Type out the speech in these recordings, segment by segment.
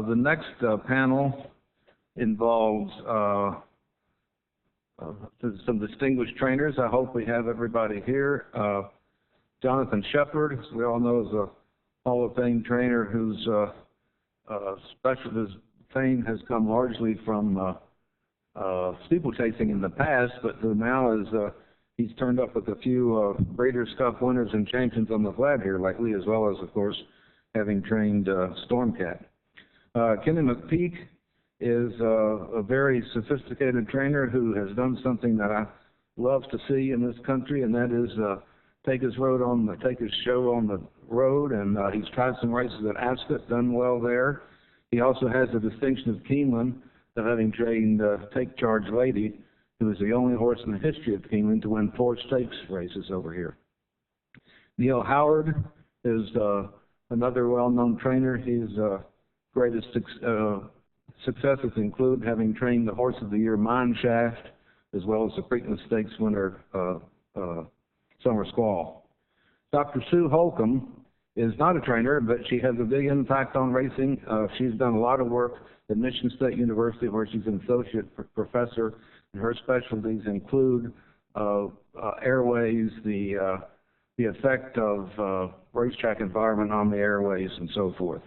The next panel involves some distinguished trainers. I hope we have everybody here. Jonathan Shepard, as we all know, is a Hall of Fame trainer whose his fame has come largely from steeplechasing in the past, but who now is he's turned up with a few Breeders' Cup winners and champions on the flat here lately, as well as, of course, having trained Stormcat. Kenny McPeak is a very sophisticated trainer who has done something that I love to see in this country, and that is take his show on the road, and he's tried some races at Ascot, done well there. He also has the distinction of Keeneland, of having trained Take Charge Lady, who is the only horse in the history of Keeneland to win 4 stakes races over here. Neil Howard is another well-known trainer. His greatest successes include having trained the Horse of the Year Mineshaft, as well as the Preakness Stakes winner Summer Squall. Dr. Sue Holcomb is not a trainer, but she has a big impact on racing. She's done a lot of work at Michigan State University, where she's an associate professor, and her specialties include airways, the effect of racetrack environment on the airways, and so forth.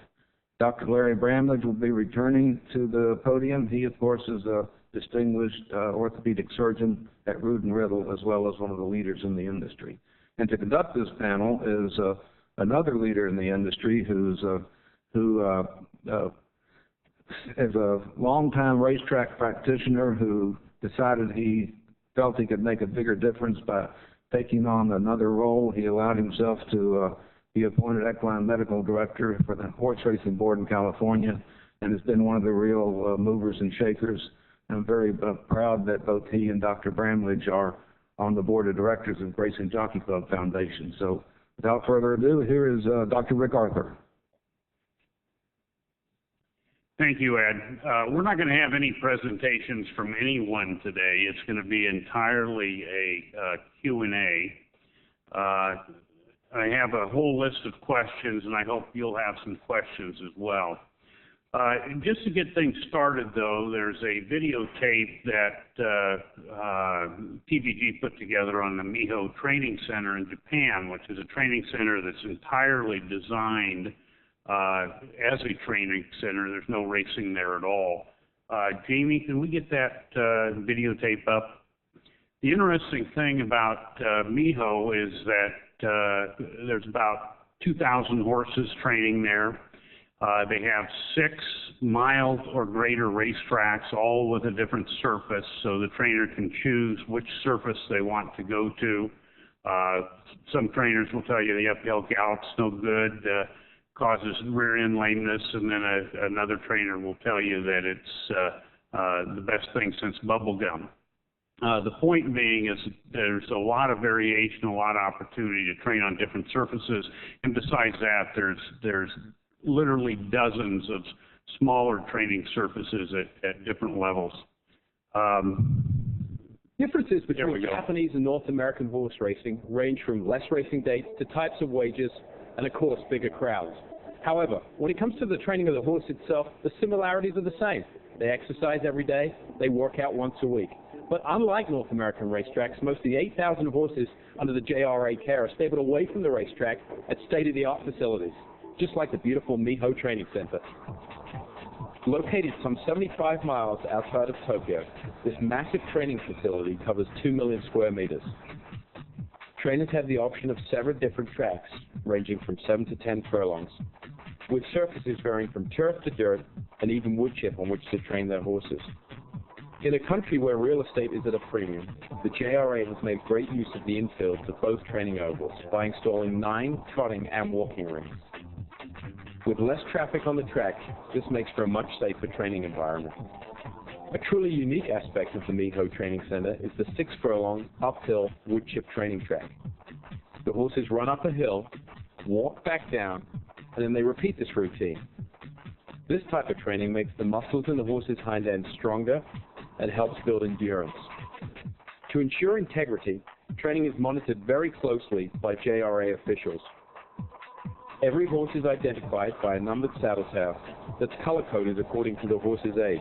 Dr. Larry Bramlage will be returning to the podium. He, of course, is a distinguished orthopedic surgeon at Rood and Riddle, as well as one of the leaders in the industry. And to conduct this panel is another leader in the industry who is a longtime racetrack practitioner who decided he felt he could make a bigger difference by taking on another role. He allowed himself to be appointed equine medical director for the Horse Racing Board in California, and has been one of the real movers and shakers. I'm very proud that both he and Dr. Bramlage are on the board of directors of Racing Jockey Club Foundation. So without further ado, here is Dr. Rick Arthur. Thank you, Ed. We're not going to have any presentations from anyone today. It's going to be entirely a Q&A. I have a whole list of questions, and I hope you'll have some questions as well. Just to get things started, though, there's a videotape that PBG put together on the Miho Training Center in Japan, which is a training center that's entirely designed as a training center. There's no racing there at all. Jamie, can we get that videotape up? The interesting thing about Miho is that there's about 2,000 horses training there. They have 6 mild or greater racetracks, all with a different surface, so the trainer can choose which surface they want to go to. Some trainers will tell you the uphill gallop's no good, causes rear end lameness, and then another trainer will tell you that it's the best thing since bubble gum. The point being is there's a lot of variation, a lot of opportunity to train on different surfaces, and besides that, there's literally dozens of smaller training surfaces at different levels. Differences between Japanese and North American horse racing range from less racing dates to types of wages and, of course, bigger crowds. However, when it comes to the training of the horse itself, the similarities are the same. They exercise every day, they work out once a week. But unlike North American racetracks, most of the 8,000 horses under the JRA care are stabled away from the racetrack at state-of-the-art facilities, just like the beautiful Miho Training Center. Located some 75 miles outside of Tokyo, this massive training facility covers 2 million square meters. Trainers have the option of 7 different tracks, ranging from 7 to 10 furlongs, with surfaces varying from turf to dirt and even wood chip on which to train their horses. In a country where real estate is at a premium, the JRA has made great use of the infield to both training ovals by installing 9 trotting and walking rings. With less traffic on the track, this makes for a much safer training environment. A truly unique aspect of the Miho Training Center is the 6-furlong uphill wood chip training track. The horses run up a hill, walk back down, and then they repeat this routine. This type of training makes the muscles in the horse's hind end stronger and helps build endurance. To ensure integrity, training is monitored very closely by JRA officials. Every horse is identified by a numbered saddle tail that's color-coded according to the horse's age.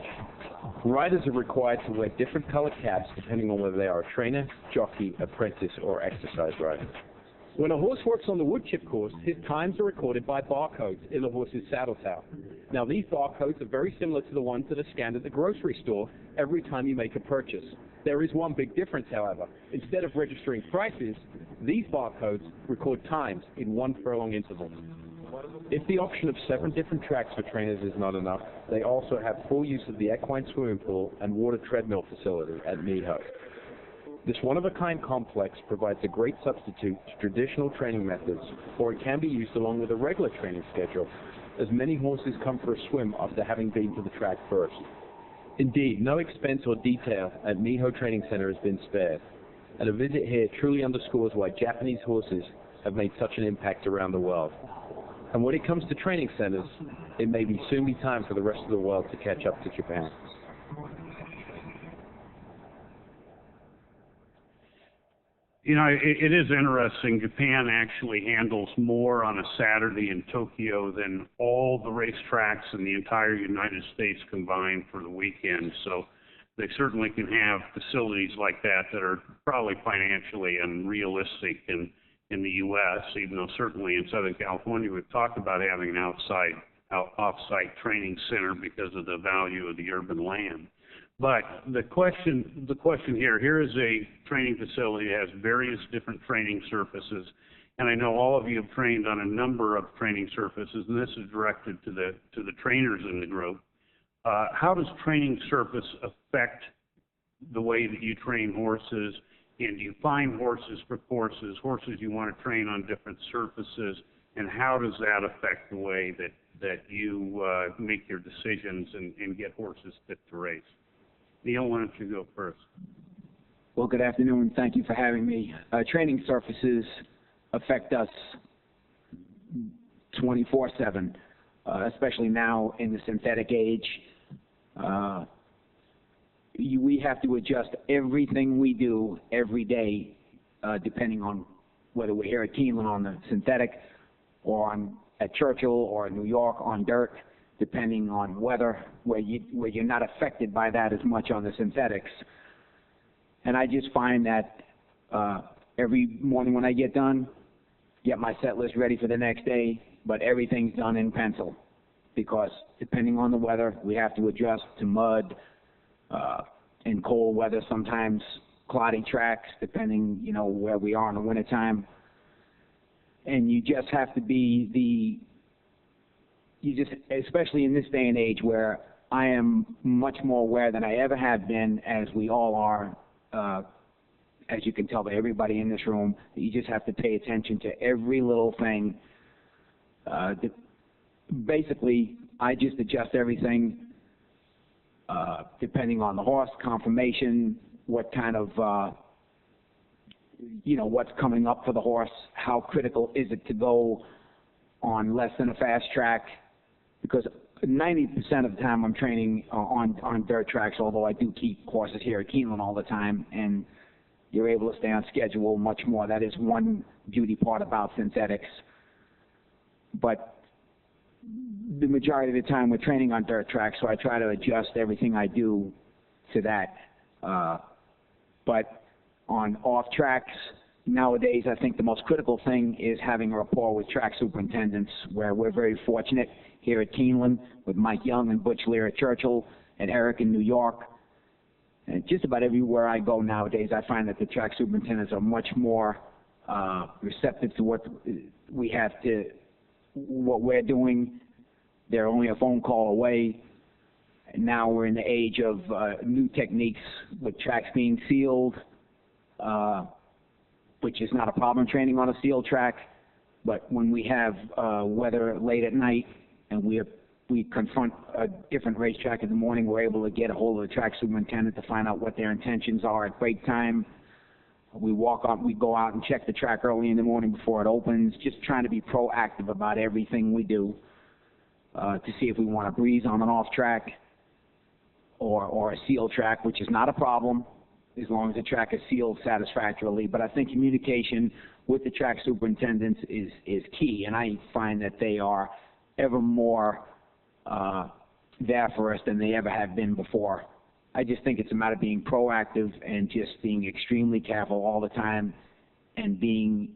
Riders are required to wear different colored caps depending on whether they are a trainer, jockey, apprentice, or exercise rider. When a horse works on the wood chip course, his times are recorded by barcodes in the horse's saddle tail. Now, these barcodes are very similar to the ones that are scanned at the grocery store every time you make a purchase. There is one big difference, however. Instead of registering prices, these barcodes record times in 1 furlong intervals. If the option of 7 different tracks for trainers is not enough, they also have full use of the equine swimming pool and water treadmill facility at Miho. This one-of-a-kind complex provides a great substitute to traditional training methods, or it can be used along with a regular training schedule, as many horses come for a swim after having been to the track first. Indeed, no expense or detail at Miho Training Center has been spared, and a visit here truly underscores why Japanese horses have made such an impact around the world. And when it comes to training centers, it may soon be time for the rest of the world to catch up to Japan. You know, it is interesting. Japan actually handles more on a Saturday in Tokyo than all the racetracks in the entire United States combined for the weekend. So they certainly can have facilities like that that are probably financially unrealistic in the U.S., even though certainly in Southern California we've talked about having an off-site training center because of the value of the urban land. But the question here is a training facility that has various different training surfaces, and I know all of you have trained on a number of training surfaces, and this is directed to the trainers in the group. How does training surface affect the way that you train horses, and do you find horses for courses, horses you want to train on different surfaces, and how does that affect the way that you make your decisions and get horses fit to race? Neil, why don't you go first? Well, good afternoon. Thank you for having me. Training surfaces affect us 24/7, especially now in the synthetic age. We have to adjust everything we do every day, depending on whether we're here at Keeneland on the synthetic or at Churchill or New York on dirt, depending on weather, where you're not affected by that as much on the synthetics. And I just find that every morning when I get done, get my set list ready for the next day, but everything's done in pencil, because depending on the weather, we have to adjust to mud, in cold weather, sometimes cloddy tracks, depending, where we are in the wintertime. And you just have to be especially in this day and age where I am much more aware than I ever have been, as we all are, as you can tell by everybody in this room, you just have to pay attention to every little thing. Basically, I just adjust everything depending on the horse, conformation, what kind of, what's coming up for the horse, how critical is it to go on less than a fast track, because 90% of the time I'm training on dirt tracks, although I do keep horses here at Keeneland all the time, and you're able to stay on schedule much more. That is one beauty part about synthetics. But the majority of the time we're training on dirt tracks, so I try to adjust everything I do to that. But on off tracks, nowadays I think the most critical thing is having a rapport with track superintendents, where we're very fortunate here at Keeneland with Mike Young and Butch Lear at Churchill and Eric in New York. And just about everywhere I go nowadays, I find that the track superintendents are much more receptive to what we're doing. They're only a phone call away. And now we're in the age of new techniques with tracks being sealed, which is not a problem training on a sealed track. But when we have weather late at night and we confront a different racetrack in the morning, we're able to get a hold of the track superintendent to find out what their intentions are at break time. We go out and check the track early in the morning before it opens, just trying to be proactive about everything we do to see if we want to breeze on an off track or a sealed track, which is not a problem as long as the track is sealed satisfactorily. But I think communication with the track superintendents is key, and I find that they are ever more there for us than they ever have been before. I just think it's a matter of being proactive and just being extremely careful all the time and being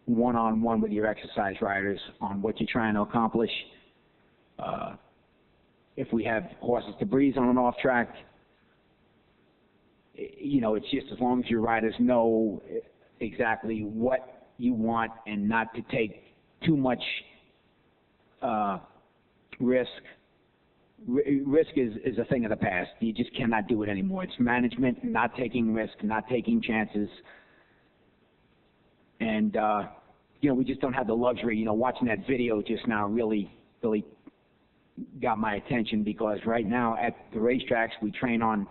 one-on-one with your exercise riders on what you're trying to accomplish. If we have horses to breeze on an off-track, you know, it's just as long as your riders know exactly what you want and not to take too much risk. Risk is a thing of the past. You just cannot do it anymore. It's management, not taking risk, not taking chances. And, you know, we just don't have the luxury. You know, watching that video just now really got my attention, because right now at the racetracks we train on,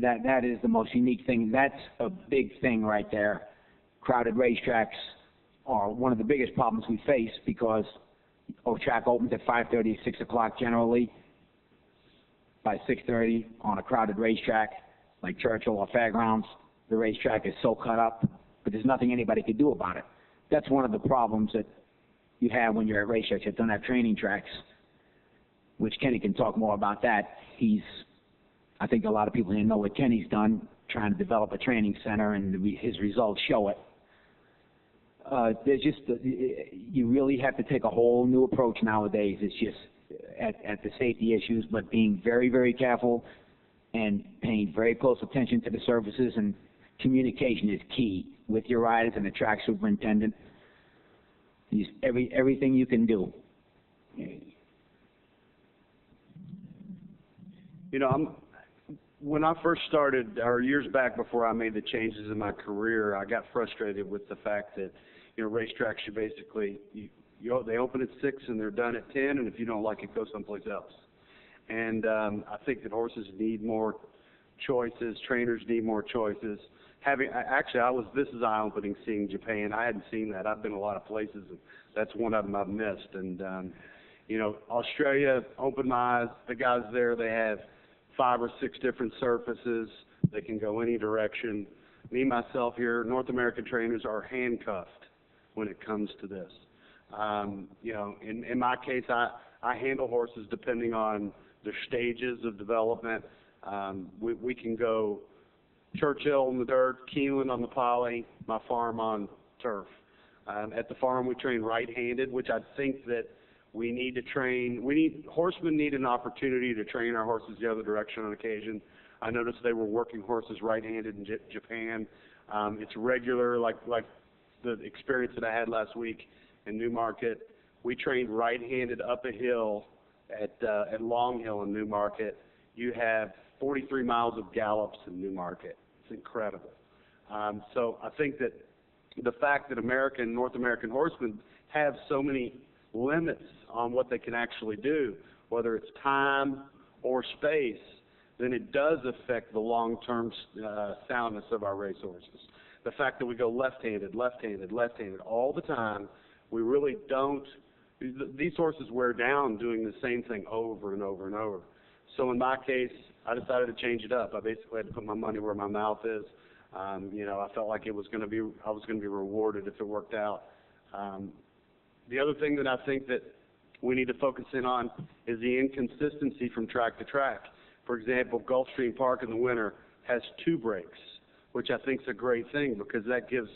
that is the most unique thing. That's a big thing right there. Crowded racetracks are one of the biggest problems we face, because track opens at 5:30, 6 o'clock generally. By 6:30 on a crowded racetrack like Churchill or Fairgrounds, the racetrack is so cut up, but there's nothing anybody can do about it. That's one of the problems that you have when you're at racetracks that don't have training tracks, which Kenny can talk more about that. I think a lot of people didn't know what Kenny's done, trying to develop a training center, and his results show it. There's just, you really have to take a whole new approach nowadays. It's just at the safety issues, but being very, very careful and paying very close attention to the surfaces, and communication is key with your riders and the track superintendent. Everything you can do. You know, when I first started, or years back before I made the changes in my career, I got frustrated with the fact that, you know, racetracks should basically, they open at 6 and they're done at 10, and if you don't like it, go someplace else. And I think that horses need more choices, trainers need more choices. This is eye-opening seeing Japan. I hadn't seen that. I've been a lot of places, and that's one of them I've missed. And, you know, Australia opened my eyes. The guys there, they have 5 or 6 different surfaces. They can go any direction. Me, myself here, North American trainers are handcuffed when it comes to this. You know, in my case, I handle horses depending on their stages of development. We can go Churchill in the dirt, Keeneland on the poly, my farm on turf. At the farm, we train right-handed, which I think that we need to train. Horsemen need an opportunity to train our horses the other direction on occasion. I noticed they were working horses right-handed in Japan. It's regular, like the experience that I had last week in Newmarket. We trained right-handed up a hill at Long Hill in Newmarket. You have 43 miles of gallops in Newmarket. It's incredible. So I think that the fact that North American horsemen have so many limits on what they can actually do, whether it's time or space, then it does affect the long-term soundness of our racehorses. The fact that we go left-handed, left-handed, left-handed all the time, we really don't. These horses wear down doing the same thing over and over and over. So in my case, I decided to change it up. I basically had to put my money where my mouth is. You know, I felt like I was going to be rewarded if it worked out. The other thing that I think that we need to focus in on is the inconsistency from track to track. For example, Gulfstream Park in the winter has 2 breaks, which I think is a great thing, because that gives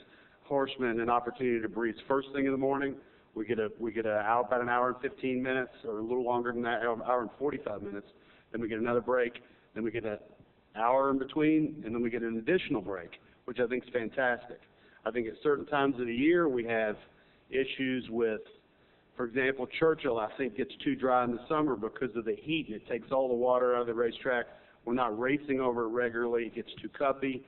horsemen an opportunity to breeze first thing in the morning. We get about an hour and 15 minutes, or a little longer than that, an hour and 45 minutes. Then we get another break. Then we get an hour in between, and then we get an additional break, which I think is fantastic. I think at certain times of the year we have issues with, for example, Churchill, I think, gets too dry in the summer because of the heat, and it takes all the water out of the racetrack. We're not racing over it regularly. It gets too cuppy.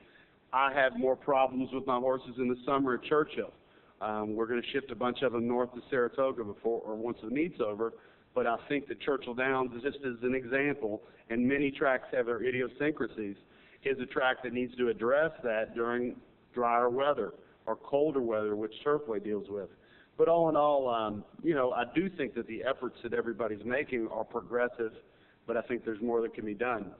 I have more problems with my horses in the summer at Churchill. We're going to shift a bunch of them north to Saratoga once the meet's over, but I think that Churchill Downs, just as an example, and many tracks have their idiosyncrasies, is a track that needs to address that during drier weather or colder weather, which Turfway deals with. But all in all, you know, I do think that the efforts that everybody's making are progressive, but I think there's more that can be done.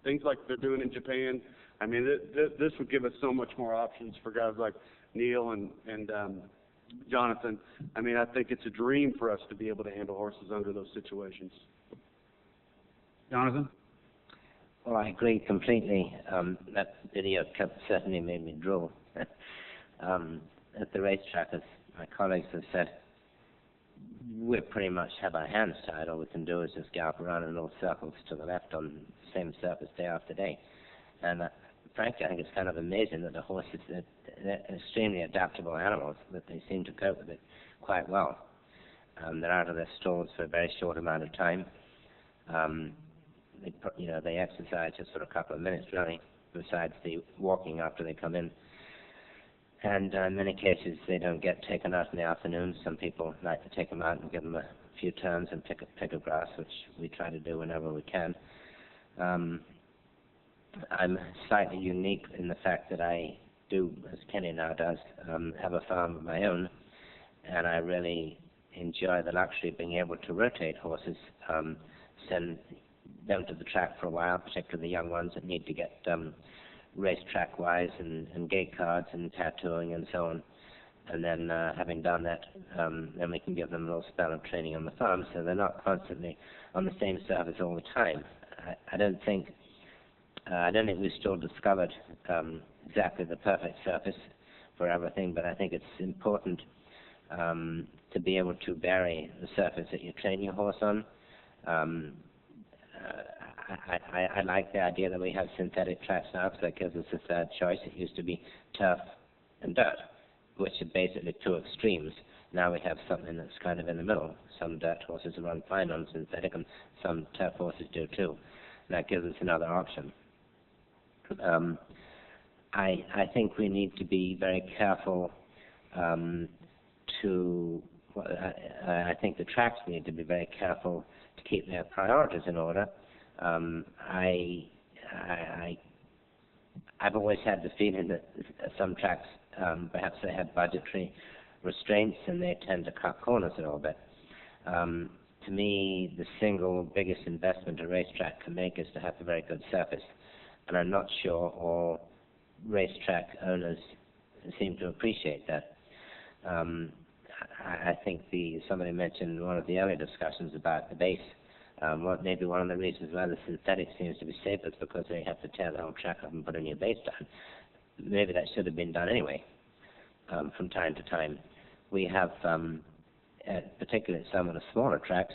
Things like they're doing in Japan, I mean, this would give us so much more options for guys like Neil and Jonathan. I mean, I think it's a dream for us to be able to handle horses under those situations. Jonathan? Well, I agree completely. That video certainly made me drool. At the racetrack, as my colleagues have said, we pretty much have our hands tied. All we can do is just gallop around in little circles to the left on the same surface day after day. And frankly, I think it's kind of amazing that the horses, they're extremely adaptable animals, that they seem to cope with it quite well. They're out of their stalls for a very short amount of time. They exercise just for a couple of minutes, really, besides the walking after they come in. And in many cases, they don't get taken out in the afternoon. Some people like to take them out and give them a few turns and pick a grass, which we try to do whenever we can. I'm slightly unique in the fact that I do, as Kenny now does, have a farm of my own, and I really enjoy the luxury of being able to rotate horses, send them to the track for a while, particularly the young ones that need to get racetrack-wise and gate cards and tattooing and so on. And then having done that, then we can give them a little spell of training on the farm, so they're not constantly on the same surface all the time. I don't think we've still discovered exactly the perfect surface for everything, but I think it's important to be able to vary the surface that you train your horse on. I like the idea that we have synthetic tracks now, because that gives us a third choice. It used to be turf and dirt, which are basically two extremes. Now we have something that's kind of in the middle. Some dirt horses run fine on synthetic, and some turf horses do too. And that gives us another option. I think we need to be very careful I think the tracks need to be very careful to keep their priorities in order. I've always had the feeling that some tracks, perhaps they have budgetary restraints and they tend to cut corners a little bit. To me, the single biggest investment a racetrack can make is to have a very good surface. And I'm not sure all racetrack owners seem to appreciate that. I think somebody mentioned one of the earlier discussions about the base. Maybe one of the reasons why the synthetic seems to be safe is because they have to tear the whole track up and put a new base down. Maybe that should have been done anyway, from time to time. We have, particularly some of the smaller tracks,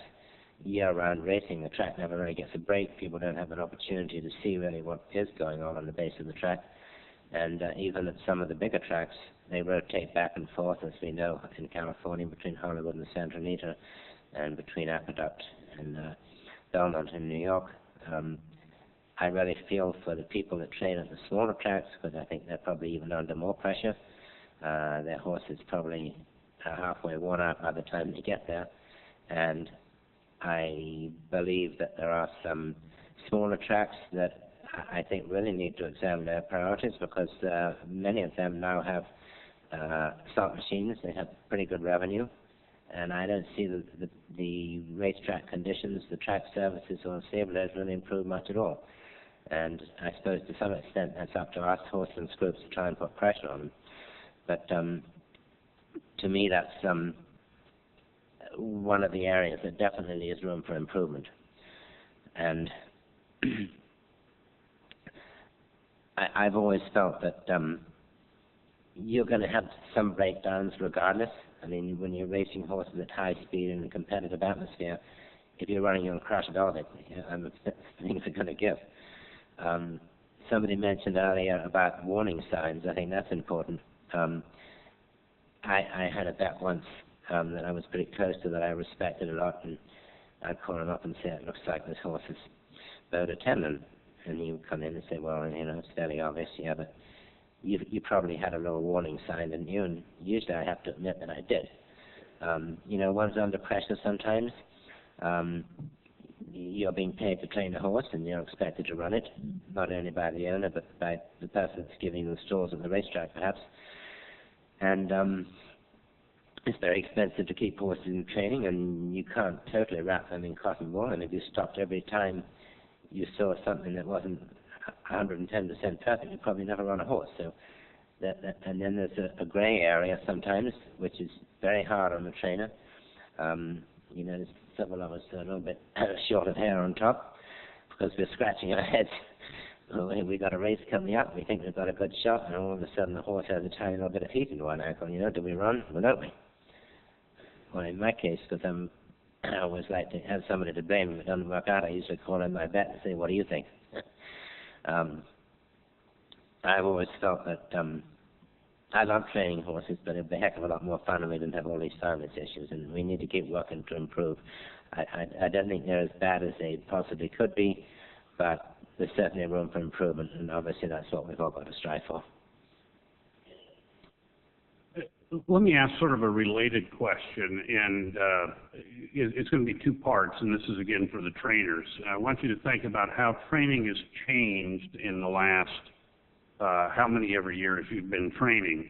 year-round racing. The track never really gets a break. People don't have an opportunity to see really what is going on the base of the track. And even at some of the bigger tracks, they rotate back and forth, as we know, in California, between Hollywood and Santa Anita, and between Aqueduct and Belmont in New York. I really feel for the people that train at the smaller tracks, because I think they're probably even under more pressure. Their horses probably are halfway worn out by the time they get there. And I believe that there are some smaller tracks that I think really need to examine their priorities, because many of them now have slot machines. They have pretty good revenue, and I don't see the racetrack conditions, the track services or stabilizers really improve much at all. And I suppose to some extent that's up to us horsemen's groups to try and put pressure on them. But to me, that's one of the areas that definitely is room for improvement. And I've always felt that you're going to have some breakdowns regardless. I mean, when you're racing horses at high speed in a competitive atmosphere, if you're running on crash velvet, things are going to give. Somebody mentioned earlier about warning signs. I think that's important. I had a bet once that I was pretty close to, that I respected a lot, and I'd call him up and say, it looks like this horse is bowed a tendon. And he would come in and say, well, it's fairly obvious, yeah, but you probably had a little warning sign, didn't you? And usually I have to admit that I did. One's under pressure sometimes. You're being paid to train a horse, and you're expected to run it, not only by the owner, but by the person that's giving you the stalls at the racetrack, perhaps. And it's very expensive to keep horses in training, and you can't totally wrap them in cotton wool. And if you stopped every time you saw something that wasn't 110% perfect, you'd probably never run a horse. So And then there's a gray area sometimes, which is very hard on the trainer. You know, several of us are a little bit short of hair on top because we're scratching our heads. We got a race coming up, we think we've got a good shot, and all of a sudden the horse has a tiny little bit of heat in one ankle. You know, do we run or don't we? Well, in my case, because I always like to have somebody to blame if it doesn't work out, I usually call in my vet and say, what do you think? I've always felt that I love training horses, but it'd be a heck of a lot more fun if we didn't have all these silence issues, and we need to keep working to improve. I don't think they're as bad as they possibly could be, but there's certainly room for improvement, and obviously that's what we've all got to strive for. Let me ask sort of a related question, and it's going to be two parts, and this is again for the trainers. I want you to think about how training has changed in the last how many ever years you've been training.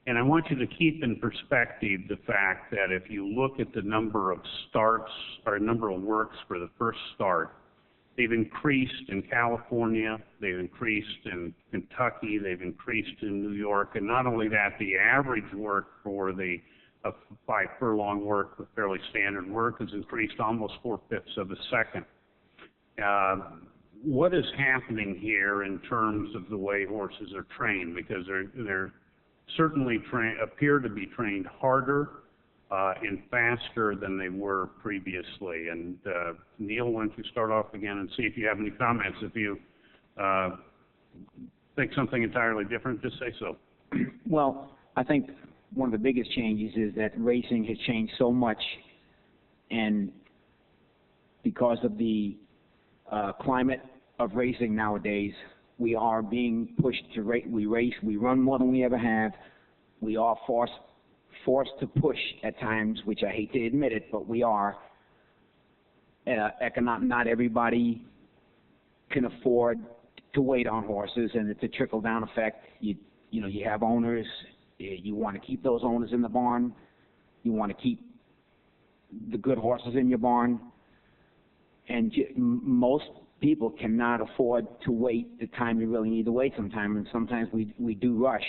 And I want you to keep in perspective the fact that if you look at the number of starts or number of works for the first start, they've increased in California, they've increased in Kentucky, they've increased in New York, and not only that, the average work for the 5 furlong work, the fairly standard work, has increased almost 4/5 of a second. What is happening here in terms of the way horses are trained? Because they're certainly appear to be trained harder and faster than they were previously. And Neil, why don't you start off again and see if you have any comments. If you think something entirely different, just say so. Well, I think one of the biggest changes is that racing has changed so much, and because of the climate of racing nowadays, we are being pushed to race. We run more than we ever have. We are forced to push at times, which I hate to admit it, but we are. Not everybody can afford to wait on horses, and it's a trickle-down effect. You have owners. You want to keep those owners in the barn. You want to keep the good horses in your barn. And most people cannot afford to wait the time you really need to wait sometimes, and sometimes we do rush.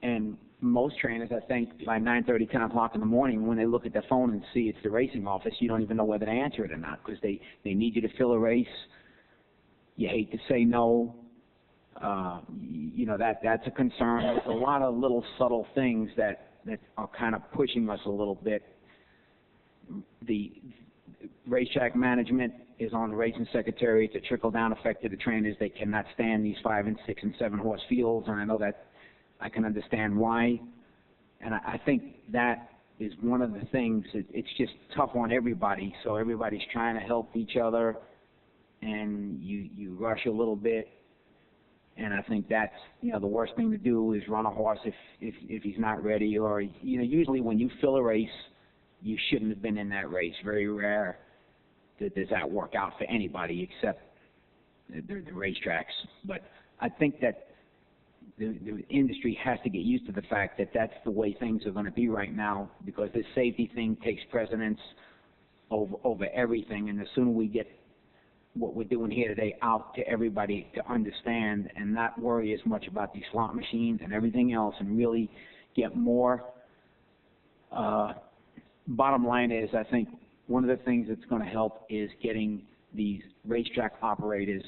And most trainers, I think, by 9:30, 10 o'clock in the morning, when they look at their phone and see it's the racing office, you don't even know whether to answer it or not, because they need you to fill a race. You hate to say no. That's a concern. There's a lot of little subtle things that are kind of pushing us a little bit. The racetrack management is on the racing secretary. It's a trickle-down effect to the trainers. They cannot stand these 5 and 6 and 7 horse fields, and I know that I can understand why. And I think that is one of the things. It's just tough on everybody, so everybody's trying to help each other, and you rush a little bit. And I think that's, the worst thing to do is run a horse if he's not ready, or, usually when you fill a race, you shouldn't have been in that race. Very rare does that work out for anybody except the racetracks. But I think that the industry has to get used to the fact that that's the way things are going to be right now, because this safety thing takes precedence over everything. And the sooner we get what we're doing here today out to everybody to understand and not worry as much about these slot machines and everything else, and really get more. Bottom line is, I think one of the things that's going to help is getting these racetrack operators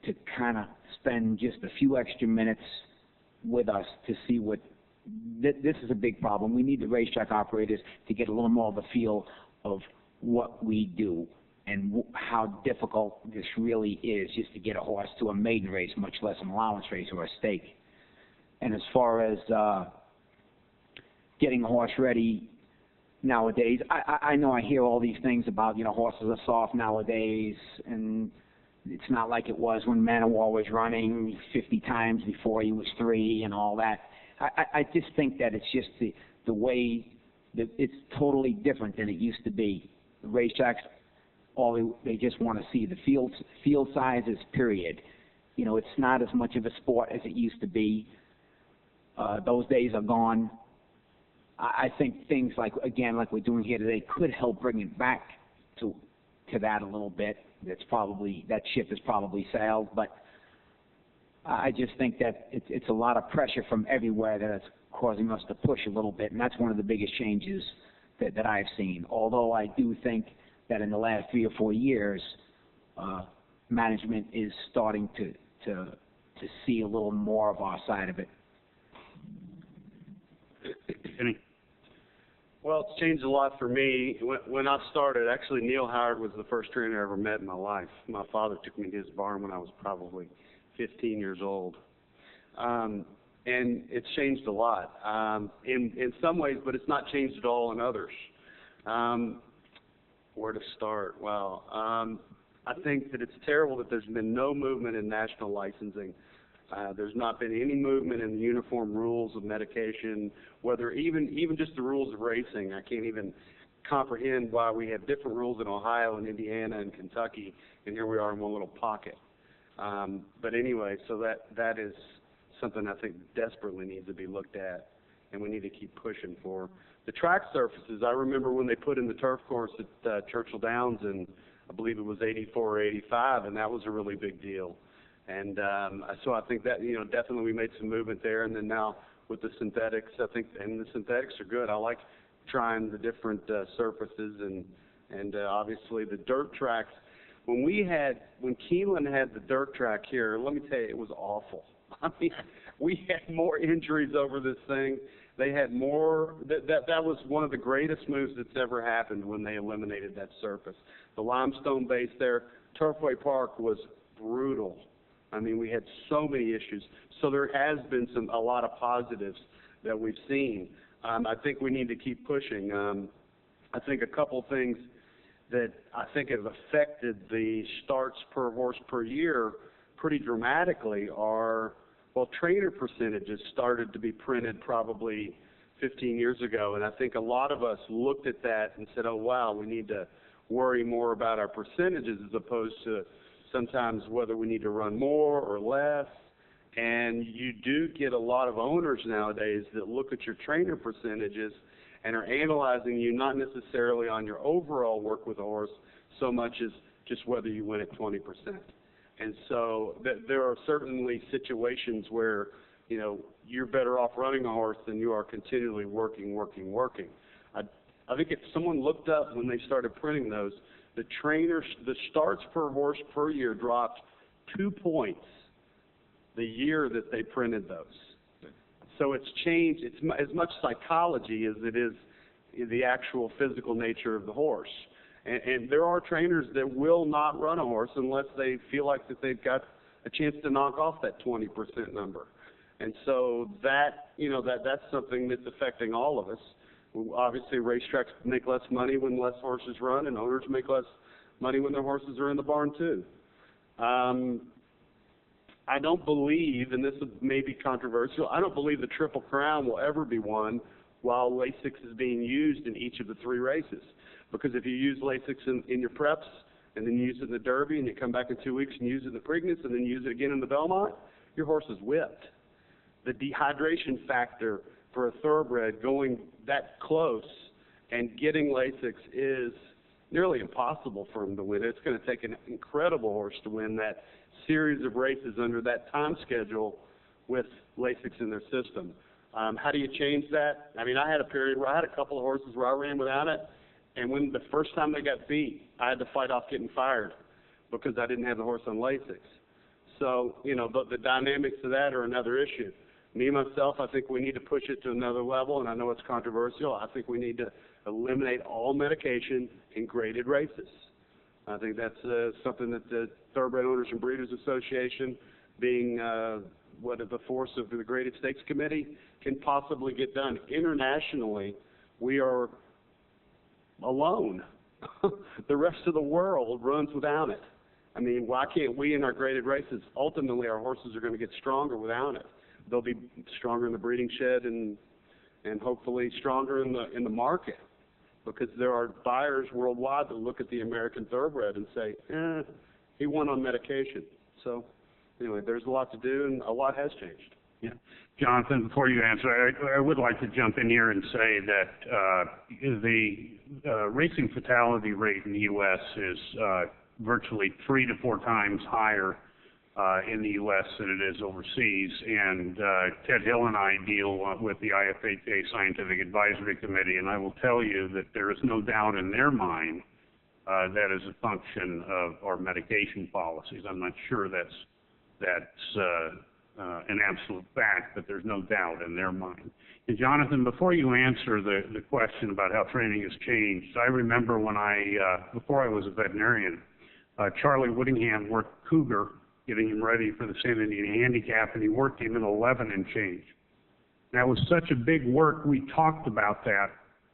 to kind of spend just a few extra minutes with us to see what this is a big problem. We need the racetrack operators to get a little more of a feel of what we do and how difficult this really is just to get a horse to a maiden race, much less an allowance race or a stake. And as far as getting a horse ready nowadays, I know I hear all these things about, horses are soft nowadays, and it's not like it was when Manowar was running 50 times before he was 3 and all that. I just think that it's just the way that it's totally different than it used to be. The racetracks, they just want to see the field sizes, period. It's not as much of a sport as it used to be. Those days are gone. I think things like we're doing here today could help bring it back to that a little bit. That ship has probably sailed, but I just think that it's a lot of pressure from everywhere that's causing us to push a little bit, and that's one of the biggest changes that I've seen. Although I do think that in the last 3 or 4 years, management is starting to see a little more of our side of it. Kenny? Well, it's changed a lot for me. When I started, actually, Neil Howard was the first trainer I ever met in my life. My father took me to his barn when I was probably 15 years old. And it's changed a lot in some ways, but it's not changed at all in others. Where to start? Well, I think that it's terrible that there's been no movement in national licensing. There's not been any movement in the uniform rules of medication, whether even just the rules of racing. I can't even comprehend why we have different rules in Ohio and Indiana and Kentucky, and here we are in one little pocket. But anyway, so that is something I think desperately needs to be looked at, and we need to keep pushing for. The track surfaces, I remember when they put in the turf course at Churchill Downs in, I believe it was 84 or 85, and that was a really big deal. And so I think that, definitely we made some movement there. And then now with the synthetics, I think, and the synthetics are good. I like trying the different surfaces and obviously the dirt tracks. When Keeneland had the dirt track here, let me tell you, it was awful. I mean, we had more injuries over this thing. They had more, that was one of the greatest moves that's ever happened when they eliminated that surface. The limestone base there, Turfway Park was brutal. I mean, we had so many issues. So there has been a lot of positives that we've seen. I think we need to keep pushing. I think a couple things that I think have affected the starts per horse per year pretty dramatically are, well, trainer percentages started to be printed probably 15 years ago, and I think a lot of us looked at that and said, oh, wow, we need to worry more about our percentages as opposed to sometimes whether we need to run more or less. And you do get a lot of owners nowadays that look at your trainer percentages and are analyzing you not necessarily on your overall work with a horse so much as just whether you win at 20%. And so there are certainly situations where, you're better off running a horse than you are continually working. I think if someone looked up when they started printing those, the starts per horse per year dropped 2 points the year that they printed those. So it's changed. It's as much psychology as it is the actual physical nature of the horse. And there are trainers that will not run a horse unless they feel like that they've got a chance to knock off that 20% number. And so that's something that's affecting all of us. Obviously, racetracks make less money when less horses run, and owners make less money when their horses are in the barn too. I don't believe, and this may be controversial, I don't believe the Triple Crown will ever be won while Lasix is being used in each of the 3 races. Because if you use Lasix in your preps, and then you use it in the Derby, and you come back in 2 weeks and use it in the Preakness, and then use it again in the Belmont, your horse is whipped. The dehydration factor for a thoroughbred going that close and getting Lasix is nearly impossible for him to win. It's going to take an incredible horse to win that series of races under that time schedule with Lasix in their system. How do you change that? I mean, I had a period where I had a couple of horses where I ran without it, and when the first time they got beat, I had to fight off getting fired because I didn't have the horse on Lasix. So, the dynamics of that are another issue. Me, myself, I think we need to push it to another level, and I know it's controversial. I think we need to eliminate all medication in graded races. I think that's something that the Thoroughbred Owners and Breeders Association, being the force of the Graded Stakes Committee, can possibly get done. Internationally, we are alone. The rest of the world runs without it. I mean, why can't we in our graded races? Ultimately, our horses are going to get stronger without it. They'll be stronger in the breeding shed and hopefully stronger in the market, because there are buyers worldwide that look at the American Thoroughbred and say, he won on medication. So anyway, there's a lot to do, and a lot has changed. Yeah. Jonathan, before you answer, I would like to jump in here and say that the racing fatality rate in the U.S. is virtually 3 to 4 times higher in the U.S. than it is overseas. And Ted Hill and I deal with the IFHA Scientific Advisory Committee, and I will tell you that there is no doubt in their mind that is a function of our medication policies. I'm not sure that's an absolute fact, but there's no doubt in their mind. And Jonathan, before you answer the question about how training has changed, I remember when before I was a veterinarian, Charlie Whittingham worked Cougar, getting him ready for the San Indian Handicap, and he worked him in 11 and change. That was such a big work, we talked about that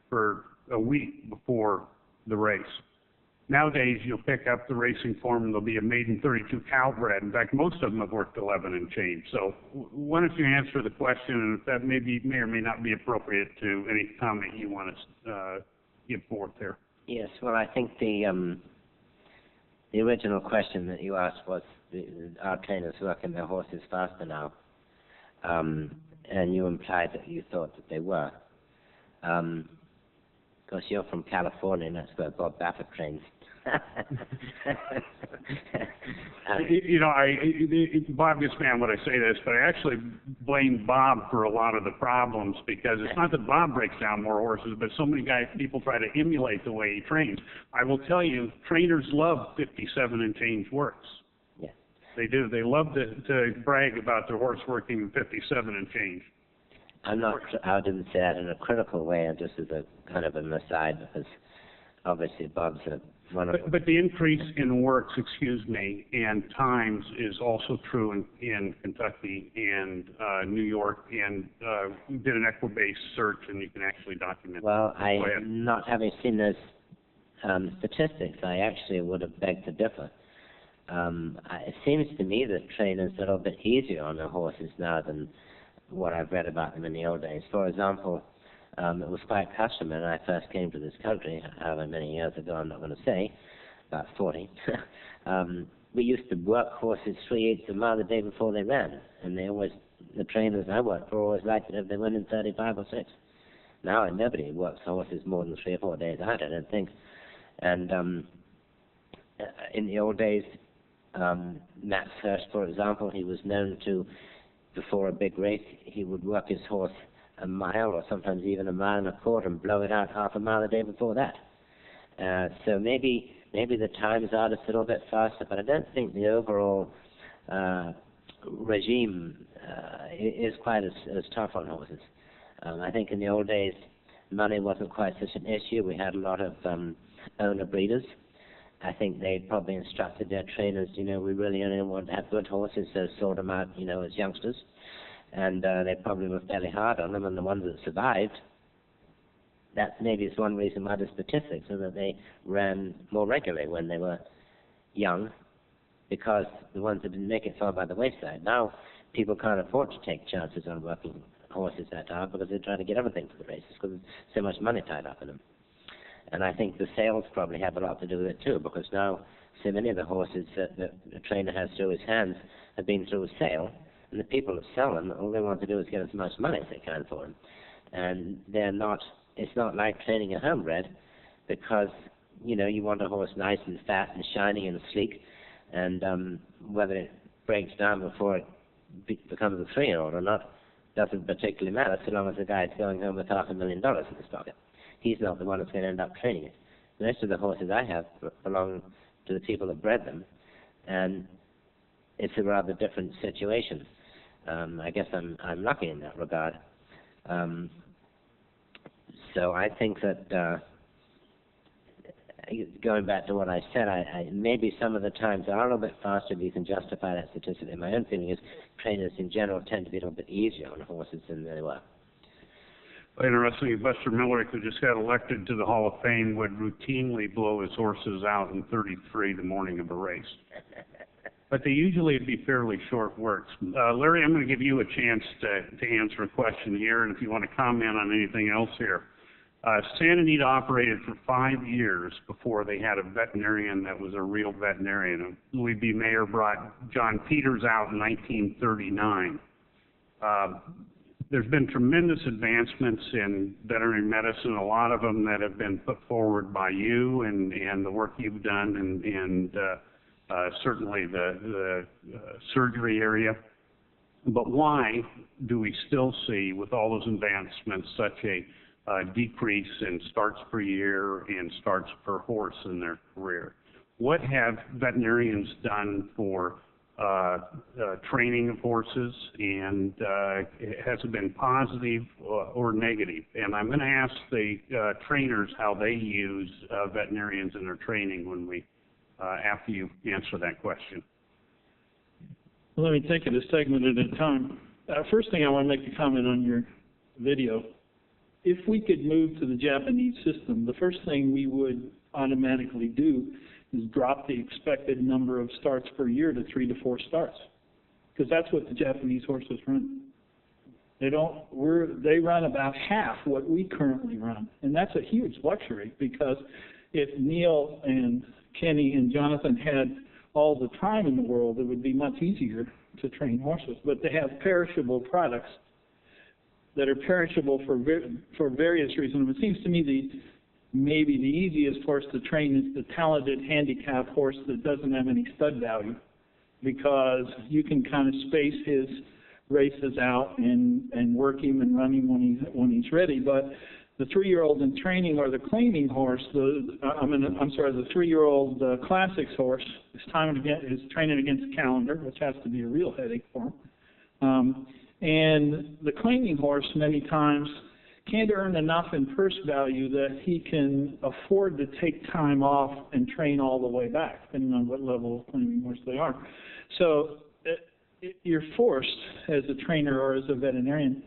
for a week before the race. Nowadays, you'll pick up the racing form and there'll be a maiden 32 cow bred. In fact, most of them have worked 11 and change. So why don't you answer the question, and if that may or may not be appropriate to any comment you want to give forth there. Yes, well, I think the original question that you asked was, are trainers working their horses faster now? And you implied that you thought that they were. Because you're from California, and that's where Bob Baffert trains. Bob gets mad when I say this, but I actually blame Bob for a lot of the problems, because it's not that Bob breaks down more horses, but so many people try to emulate the way he trains. I will tell you, trainers love 57 and change works. Yeah. They do. They love to brag about their horse working 57 and change. I didn't say that in a critical way, just as a kind of an aside, because obviously Bob's But the increase in works, and times is also true in Kentucky and New York, and we did an Equibase search, and you can actually document. Well, not having seen those statistics, I actually would have begged to differ. It seems to me that trainers are a little bit easier on their horses now than what I've read about them in the old days. For example, it was quite customary when I first came to this country, however many years ago, I'm not going to say, about 40. We used to work horses 3/8 of a mile the day before they ran, and the trainers I worked for always liked it if they went in 35 or 6. Now nobody works horses more than 3 or 4 days out, I don't think. And in the old days, Max Hirsch, for example, he was known to, before a big race, he would work his horse a mile or sometimes even a mile and a quarter and blow it out half a mile the day before that. So maybe the times are just a little bit faster, but I don't think the overall regime is quite as tough on horses. I think in the old days, money wasn't quite such an issue. We had a lot of owner breeders. I think they probably instructed their trainers, we really only want to have good horses, so sort them out, as youngsters. And they probably were fairly hard on them, and the ones that survived, that maybe is one reason why the statistics are that they ran more regularly when they were young, because the ones that didn't make it fell by the wayside. Now, people can't afford to take chances on working horses that hard because they're trying to get everything for the races because there's so much money tied up in them. And I think the sales probably have a lot to do with it too, because now so many of the horses that the trainer has through his hands have been through a sale, and the people that sell them, all they want to do is get as much money as they can for them. And it's not like training a homebred, because, you want a horse nice and fat and shiny and sleek, and whether it breaks down before it becomes a 3-year-old or not doesn't particularly matter, so long as the guy's going home with $500,000 in his pocket. He's not the one that's going to end up training it. Most of the horses I have belong to the people that bred them, and it's a rather different situation. I guess I'm lucky in that regard. So I think that going back to what I said, maybe some of the times are a little bit faster if you can justify that statistically. My own feeling is trainers in general tend to be a little bit easier on horses than they were. Interestingly, Buster Miller, who just got elected to the Hall of Fame, would routinely blow his horses out in 33 the morning of a race. But they usually would be fairly short works. Larry, I'm going to give you a chance to answer a question here, and if you want to comment on anything else here. Santa Anita operated for 5 years before they had a veterinarian that was a real veterinarian. Louis B. Mayer brought John Peters out in 1939. There's been tremendous advancements in veterinary medicine, a lot of them that have been put forward by you and the work you've done, and certainly the surgery area. But why do we still see, with all those advancements, such a decrease in starts per year and starts per horse in their career? What have veterinarians done for training of horses, and has it been positive or negative? And I'm going to ask the trainers how they use veterinarians in their training when we, after you answer that question. Let me take it a segment at a time. First thing, I want to make a comment on your video. If we could move to the Japanese system, the first thing we would automatically do is drop the expected number of starts per year to 3 to 4 starts, because that's what the Japanese horses run. They run about half what we currently run, and that's a huge luxury, because if Neil and Kenny and Jonathan had all the time in the world, it would be much easier to train horses. But they have perishable products that are perishable for various reasons. It seems to me maybe the easiest horse to train is the talented handicap horse that doesn't have any stud value, because you can kind of space his races out and work him and run him when he's ready. But the 3-year-old in training, or the claiming horse, the 3-year-old classics horse is training against a calendar, which has to be a real headache for him. And the claiming horse many times can't earn enough in purse value that he can afford to take time off and train all the way back, depending on what level of claiming horse they are. So you're forced, as a trainer or as a veterinarian,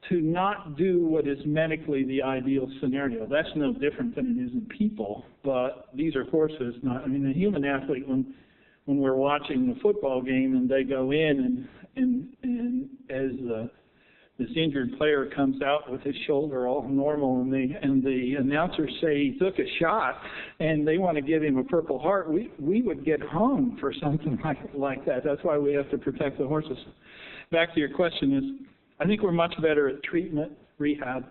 to not do what is medically the ideal scenario. That's no different than it is in people, but these are horses, not, I mean, a human athlete, when we're watching the football game and they go in and as this injured player comes out with his shoulder all normal, and the announcers say he took a shot and they want to give him a Purple Heart, we would get hung for something like that. That's why we have to protect the horses. Back to your question is, I think we're much better at treatment, rehab,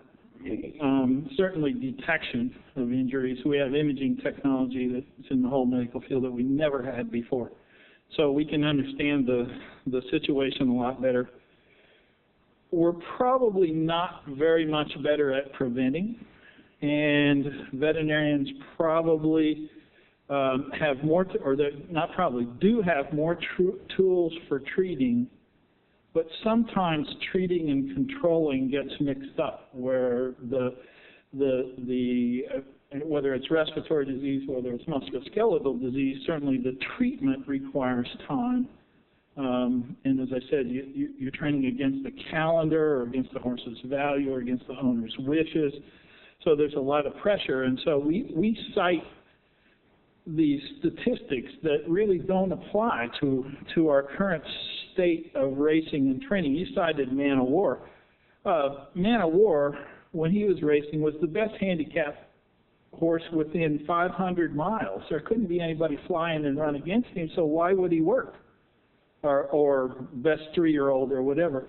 certainly detection of injuries. We have imaging technology that's in the whole medical field that we never had before. So we can understand the situation a lot better. We're probably not very much better at preventing, and veterinarians probably have more, do have more tools for treating. But sometimes treating and controlling gets mixed up, where whether it's respiratory disease, whether it's musculoskeletal disease, certainly the treatment requires time. And as I said, you're training against the calendar, or against the horse's value, or against the owner's wishes. So there's a lot of pressure, and so we cite these statistics that really don't apply to our current state of racing and training. You cited Man of War. Man of War, when he was racing, was the best handicap horse within 500 miles. There couldn't be anybody flying and run against him, so why would he work? Or best 3-year-old or whatever.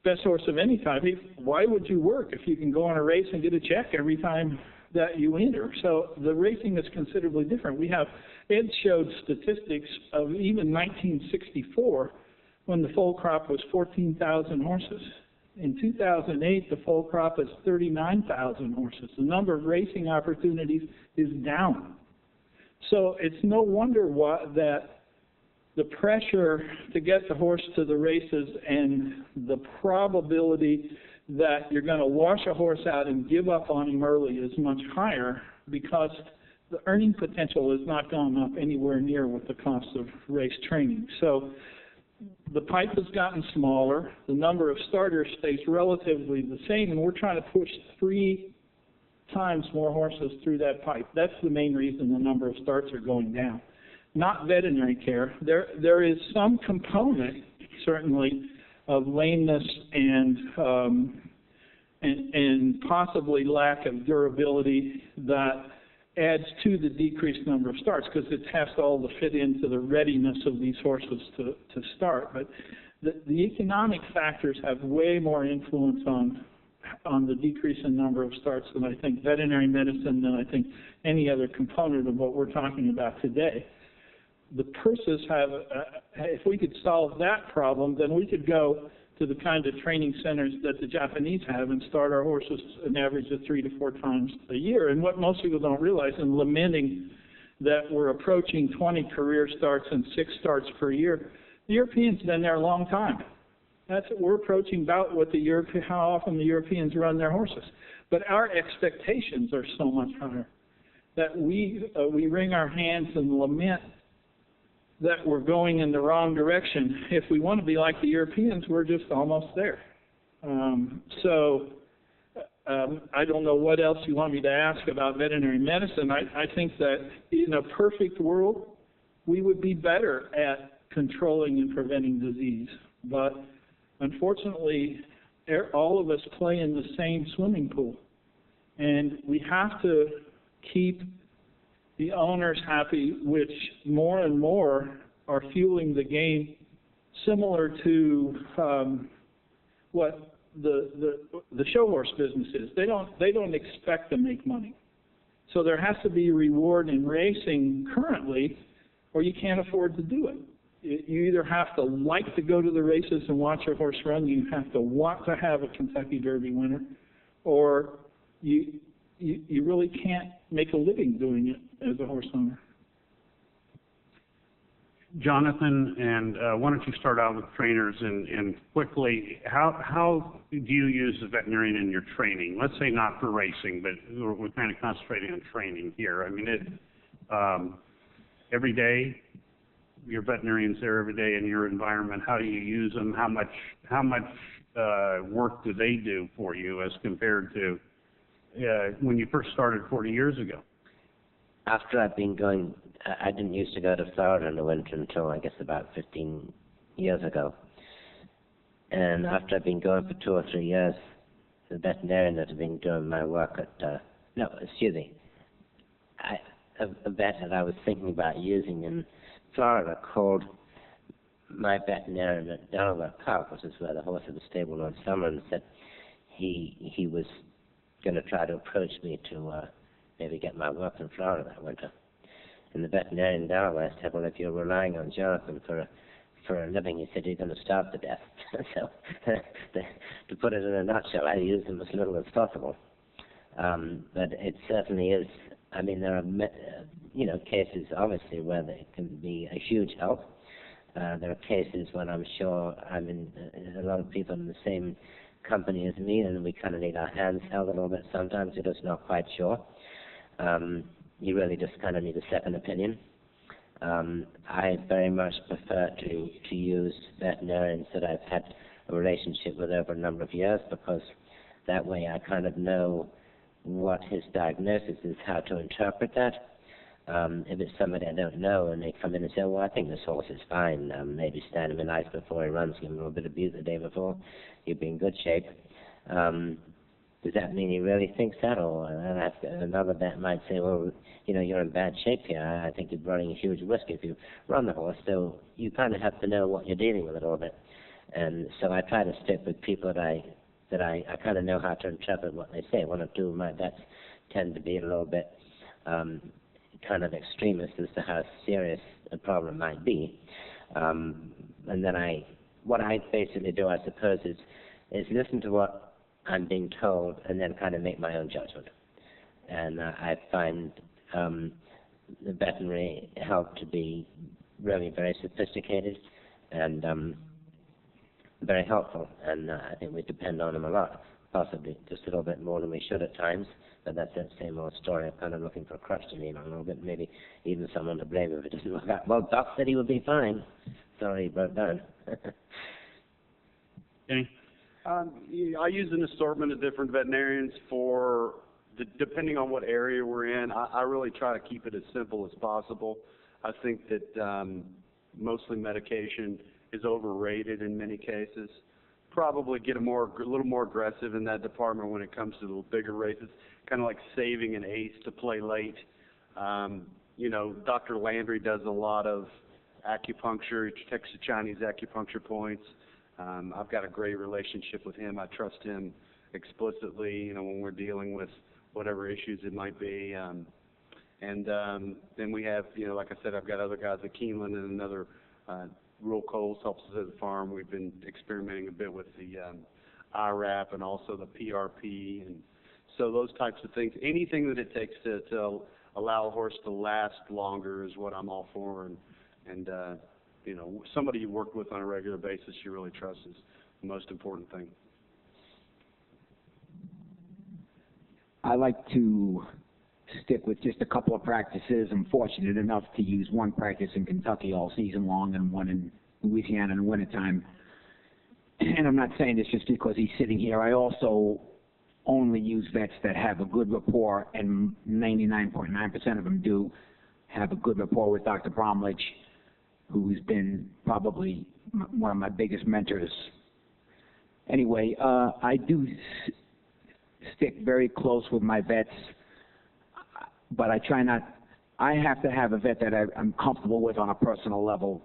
Best horse of any type. Why would you work if you can go on a race and get a check every time that you enter? So the racing is considerably different. Ed showed statistics of even 1964, when the foal crop was 14,000 horses. In 2008, the foal crop is 39,000 horses. The number of racing opportunities is down. So it's no wonder that the pressure to get the horse to the races and the probability that you're going to wash a horse out and give up on him early is much higher, because the earning potential has not gone up anywhere near with the cost of race training. So the pipe has gotten smaller, the number of starters stays relatively the same, and we're trying to push 3 times more horses through that pipe. That's the main reason the number of starts are going down. Not veterinary care. There is some component, certainly, of lameness and possibly lack of durability that adds to the decreased number of starts, because it has to all fit into the readiness of these horses to start. But the economic factors have way more influence on the decrease in number of starts than I think veterinary medicine, than I think any other component of what we're talking about today. the purses have, if we could solve that problem, then we could go to the kind of training centers that the Japanese have and start our horses an average of 3 to 4 times a year. And what most people don't realize, and lamenting that we're approaching 20 career starts and 6 starts per year, the Europeans been there a long time. We're approaching about what how often the Europeans run their horses. But our expectations are so much higher that we wring our hands and lament that we're going in the wrong direction. If we want to be like the Europeans, we're just almost there. I don't know what else you want me to ask about veterinary medicine. I think that in a perfect world, we would be better at controlling and preventing disease. But unfortunately, all of us play in the same swimming pool. And we have to keep the owners happy, which more and more are fueling the game, similar to what the show horse business is. They don't expect to make money. So there has to be reward in racing currently, or you can't afford to do it. You either have to like to go to the races and watch your horse run, you have to want to have a Kentucky Derby winner, or you really can't make a living doing it as a horse owner. Jonathan, and why don't you start out with trainers and quickly, how do you use the veterinarian in your training? Let's say not for racing, but we're kind of concentrating on training here. I mean, every day, your veterinarian's there every day in your environment. How do you use them? How much work do they do for you as compared to when you first started 40 years ago? After I've been going, I didn't used to go to Florida in the winter until I guess about 15 years ago. And after I've been going for 2 or 3 years, the veterinarian that had been doing my work at, a vet that I was thinking about using in Florida called my veterinarian at Delaware Park, which is where the horse was stabled on summer, and said he was going to try to approach me to maybe get my work in Florida that winter. And the veterinarian in Delaware said, well, if you're relying on Jonathan for a living, he said, you're going to starve to death. So to put it in a nutshell, I use him as little as possible. But it certainly is, I mean, there are, cases, obviously, where they can be a huge help. There are cases when I'm sure a lot of people in the same company as me, and we kind of need our hands held a little bit sometimes. We're just not quite sure. You really just kind of need a second opinion. I very much prefer to use veterinarians that I've had a relationship with over a number of years, because that way I kind of know what his diagnosis is, how to interpret that. If it's somebody I don't know and they come in and say, well, I think this horse is fine, maybe stand him in ice before he runs, give him a little bit of abuse the day before, he'll be in good shape. Does that mean he really thinks that? Or another vet might say, well, you're in bad shape here. I think you're running a huge risk if you run the horse. So you kind of have to know what you're dealing with a little bit. And so I try to stick with people that I kind of know how to interpret what they say. 1 or 2 of my vets tend to be a little bit kind of extremist as to how serious the problem might be. And then what I basically do, I suppose, is listen to what I'm being told and then kind of make my own judgment. And I find the veterinary help to be really very sophisticated and very helpful, and I think we depend on them a lot, possibly just a little bit more than we should at times, but that's that same old story of kind of looking for a crutch to lean on a little bit, maybe even someone to blame if it doesn't work out. Well, Doc said he would be fine. Sorry, he broke down. Okay. I use an assortment of different veterinarians for, depending on what area we're in. I really try to keep it as simple as possible. I think that mostly medication is overrated in many cases. Probably get a little more aggressive in that department when it comes to the bigger races, kind of like saving an ace to play late. Dr. Landry does a lot of acupuncture. He takes the Chinese acupuncture points. I've got a great relationship with him. I trust him explicitly, when we're dealing with whatever issues it might be. And then we have, you know, like I said, I've got other guys at Keeneland and another, Rural Coles helps us at the farm. We've been experimenting a bit with the IRAP and also the PRP, and so those types of things. Anything that it takes to allow a horse to last longer is what I'm all for, and you know, somebody you work with on a regular basis you really trust is the most important thing. I like to stick with just a couple of practices. I'm fortunate enough to use one practice in Kentucky all season long and one in Louisiana in the wintertime. And I'm not saying this just because he's sitting here. I also only use vets that have a good rapport, and 99.9% of them do have a good rapport with Dr. Bromwich, who's been probably one of my biggest mentors. Anyway, I do stick very close with my vets, but I try not. I have to have a vet that I'm comfortable with on a personal level,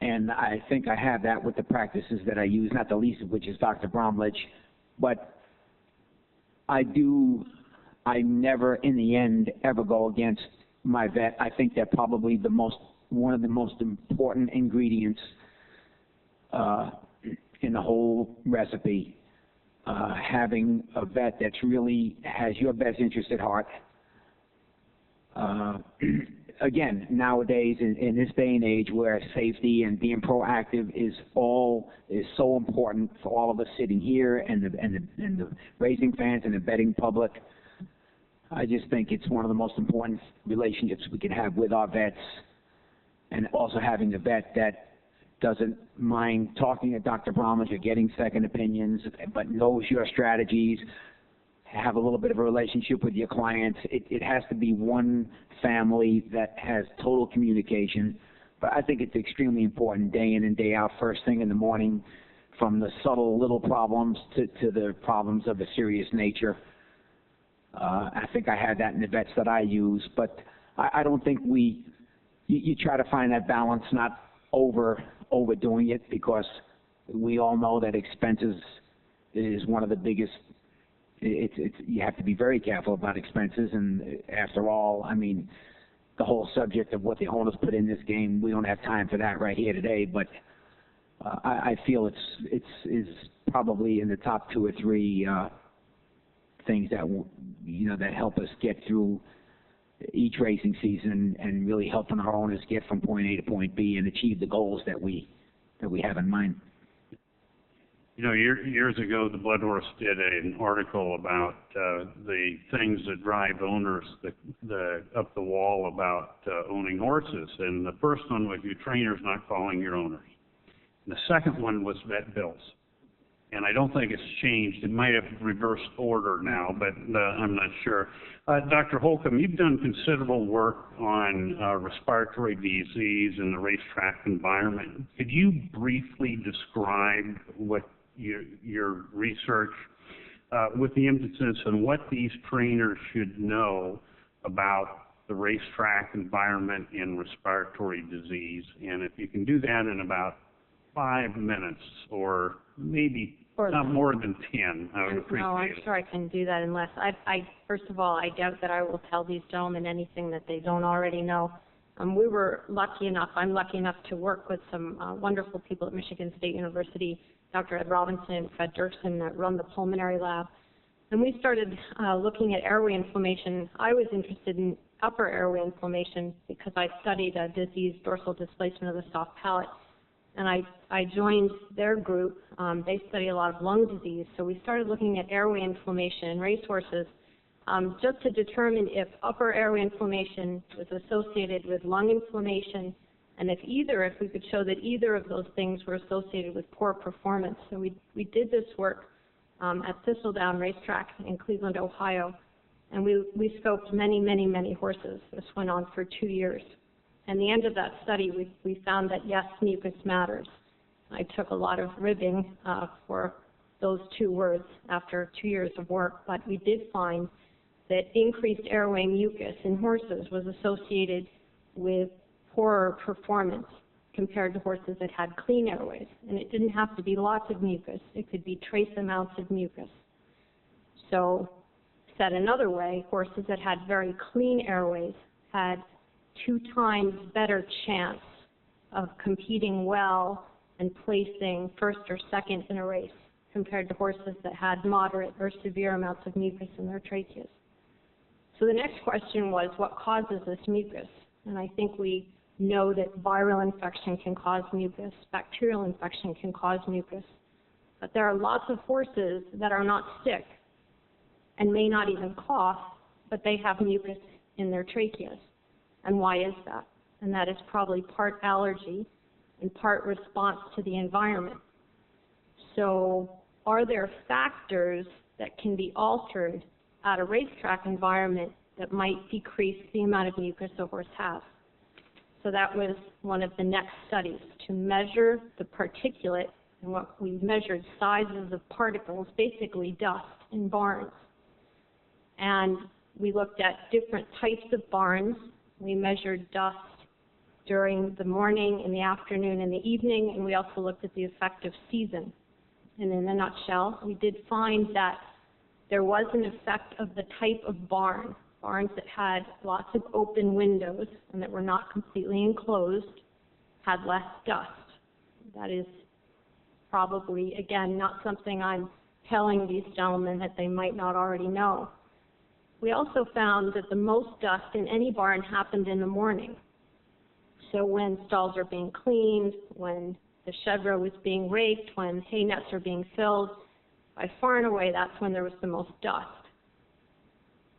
and I think I have that with the practices that I use, not the least of which is Dr. Bromwich. But I never, in the end, ever go against my vet. I think they're probably one of the most important ingredients in the whole recipe. Having a vet that really has your best interest at heart. Again, nowadays in this day and age where safety and being proactive is so important for all of us sitting here and the racing fans and the betting public, I just think it's one of the most important relationships we can have with our vets, and also having a vet that doesn't mind talking to Dr. Bromwich or getting second opinions, but knows your strategies, have a little bit of a relationship with your clients. It has to be one family that has total communication. But I think it's extremely important day in and day out, first thing in the morning, from the subtle little problems to the problems of a serious nature. I think I have that in the vets that I use, but I don't think you try to find that balance, not overdoing it, because we all know that expenses is one of the biggest. You have to be very careful about expenses, and after all, I mean, the whole subject of what the owners put in this game, we don't have time for that right here today, but I feel it's probably in the top 2 or 3 things that that help us get through each racing season and really helping our owners get from point A to point B and achieve the goals that we have in mind. You know, years ago, the Blood Horse did an article about the things that drive owners up the wall about owning horses. And the first one was your trainers not calling your owners. And the second one was vet bills. And I don't think it's changed. It might have reversed order now, but I'm not sure. Dr. Holcomb, you've done considerable work on respiratory disease in the racetrack environment. Could you briefly describe what your research with the emphasis on what these trainers should know about the racetrack environment and respiratory disease? And if you can do that in about 5 minutes, or maybe not more than 10, I would appreciate it. No, I'm sure I can do that in less. First of all, I doubt that I will tell these gentlemen anything that they don't already know. I'm lucky enough to work with some wonderful people at Michigan State University, Dr. Ed Robinson and Fred Dirksen, that run the pulmonary lab. And we started looking at airway inflammation. I was interested in upper airway inflammation because I studied a disease, dorsal displacement of the soft palate. And I joined their group. They study a lot of lung disease. So we started looking at airway inflammation in racehorses just to determine if upper airway inflammation was associated with lung inflammation, and if we could show that either of those things were associated with poor performance. So we did this work at Thistledown Racetrack in Cleveland, Ohio, and we scoped many, many, many horses. This went on for 2 years. And the end of that study, we found that, yes, mucus matters. I took a lot of ribbing for those 2 words after 2 years of work, but we did find that increased airway mucus in horses was associated with poorer performance compared to horses that had clean airways. And it didn't have to be lots of mucus. It could be trace amounts of mucus. So said another way, horses that had very clean airways had 2 times better chance of competing well and placing first or second in a race compared to horses that had moderate or severe amounts of mucus in their tracheas. So the next question was, what causes this mucus? And I think we know that viral infection can cause mucus, bacterial infection can cause mucus, but there are lots of horses that are not sick and may not even cough, but they have mucus in their tracheas. And why is that? And that is probably part allergy and part response to the environment. So are there factors that can be altered at a racetrack environment that might decrease the amount of mucus a horse has? So that was one of the next studies, to measure the particulate, and what we measured sizes of particles, basically dust in barns. And we looked at different types of barns. We measured dust during the morning, in the afternoon, and the evening, and we also looked at the effect of season. And in a nutshell, we did find that there was an effect of the type of barn. Barns that had lots of open windows and that were not completely enclosed had less dust. That is probably, again, not something I'm telling these gentlemen that they might not already know. We also found that the most dust in any barn happened in the morning. So when stalls are being cleaned, when the shed row is being raked, when hay nets are being filled, by far and away that's when there was the most dust.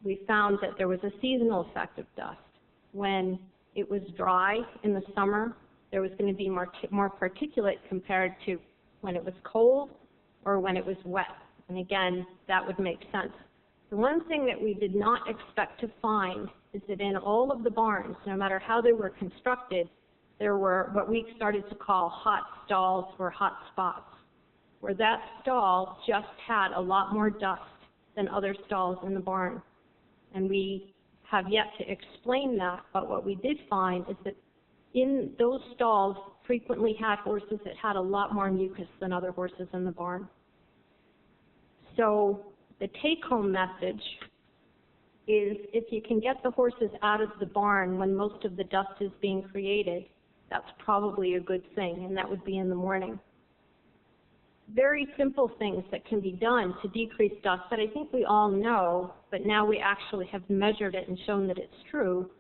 We found that there was a seasonal effect of dust. When it was dry in the summer, there was going to be more particulate compared to when it was cold or when it was wet. And again, that would make sense. The one thing that we did not expect to find is that in all of the barns, no matter how they were constructed, there were what we started to call hot stalls or hot spots, where that stall just had a lot more dust than other stalls in the barn. And we have yet to explain that, but what we did find is that in those stalls frequently had horses that had a lot more mucus than other horses in the barn. So the take-home message is if you can get the horses out of the barn when most of the dust is being created, that's probably a good thing, and that would be in the morning. Very simple things that can be done to decrease dust that I think we all know, but now we actually have measured it and shown that it's true,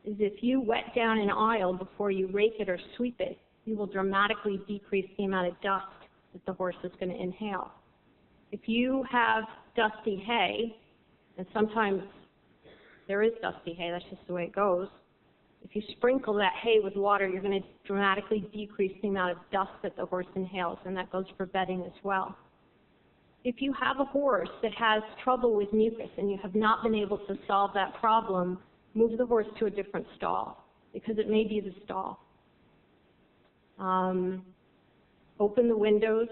is if you wet down an aisle before you rake it or sweep it, you will dramatically decrease the amount of dust that the horse is going to inhale. If you have dusty hay, and sometimes there is dusty hay, that's just the way it goes, if you sprinkle that hay with water, you're going to dramatically decrease the amount of dust that the horse inhales, and that goes for bedding as well. If you have a horse that has trouble with mucus and you have not been able to solve that problem, move the horse to a different stall, because it may be the stall. Open the windows,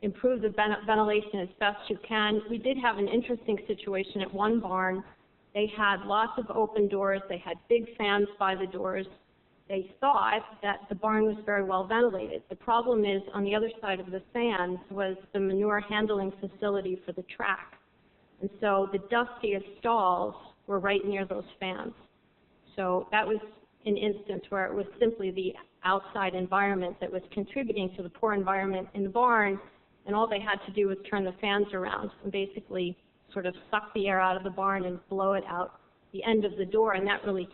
improve the ventilation as best you can. We did have an interesting situation at one barn. They had lots of open doors. They had big fans by the doors. They thought that the barn was very well ventilated. The problem is, on the other side of the fans was the manure handling facility for the track. And so the dustiest stalls were right near those fans. So that was an instance where it was simply the outside environment that was contributing to the poor environment in the barn, and all they had to do was turn the fans around and basically sort of suck the air out of the barn and blow it out the end of the door, and that really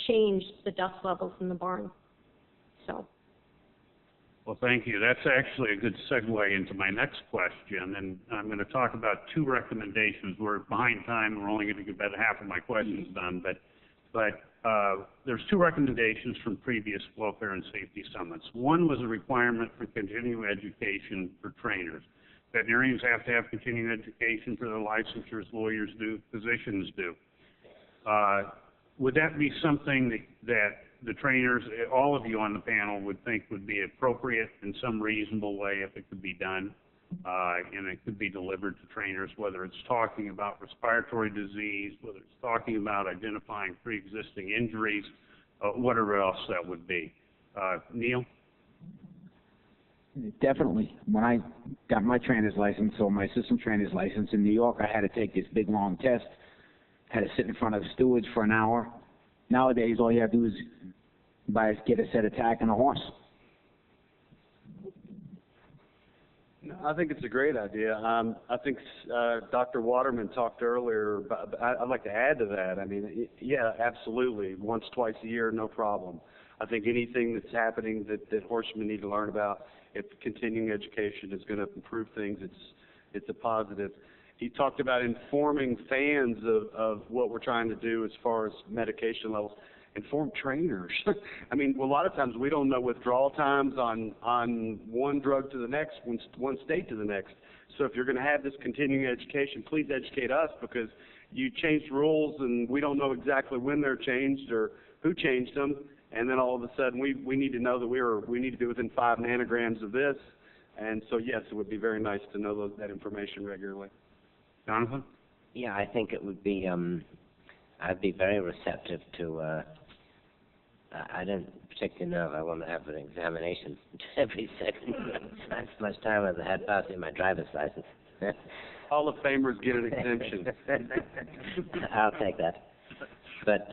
changed the dust levels in the barn. So. Well, thank you. That's actually a good segue into my next question, and I'm going to talk about 2 recommendations. We're behind time. We're only going to get about half of my questions done, but there's 2 recommendations from previous welfare and safety summits. One was a requirement for continuing education for trainers. Veterinarians have to have continuing education for their licensures, lawyers do, physicians do. Would that be something that the trainers, all of you on the panel, would think would be appropriate in some reasonable way if it could be done, and it could be delivered to trainers, whether it's talking about respiratory disease, whether it's talking about identifying pre-existing injuries, whatever else that would be. Neil? Definitely. When I got my trainer's license, or my assistant trainer's license in New York, I had to take this big, long test. Had to sit in front of stewards for an hour. Nowadays, all you have to do is get a set of tack and a horse. I think it's a great idea. I think Dr. Waterman talked earlier about, I'd like to add to that. I mean, yeah, absolutely. Once, twice a year, no problem. I think anything that's happening that horsemen need to learn about, if continuing education is going to improve things, it's a positive. He talked about informing fans of what we're trying to do as far as medication levels. Inform trainers. I mean, a lot of times we don't know withdrawal times on one drug to the next, one state to the next. So if you're going to have this continuing education, please educate us, because you changed rules and we don't know exactly when they're changed or who changed them. And then all of a sudden we need to know that we need to be within 5 nanograms of this. And so yes, it would be very nice to know that information regularly. Jonathan? Yeah, I think it would be, I'd be very receptive to, I don't particularly know if I want to have an examination every second. That's much time as I had passing my driver's license. Hall of Famers get an exemption. I'll take that. But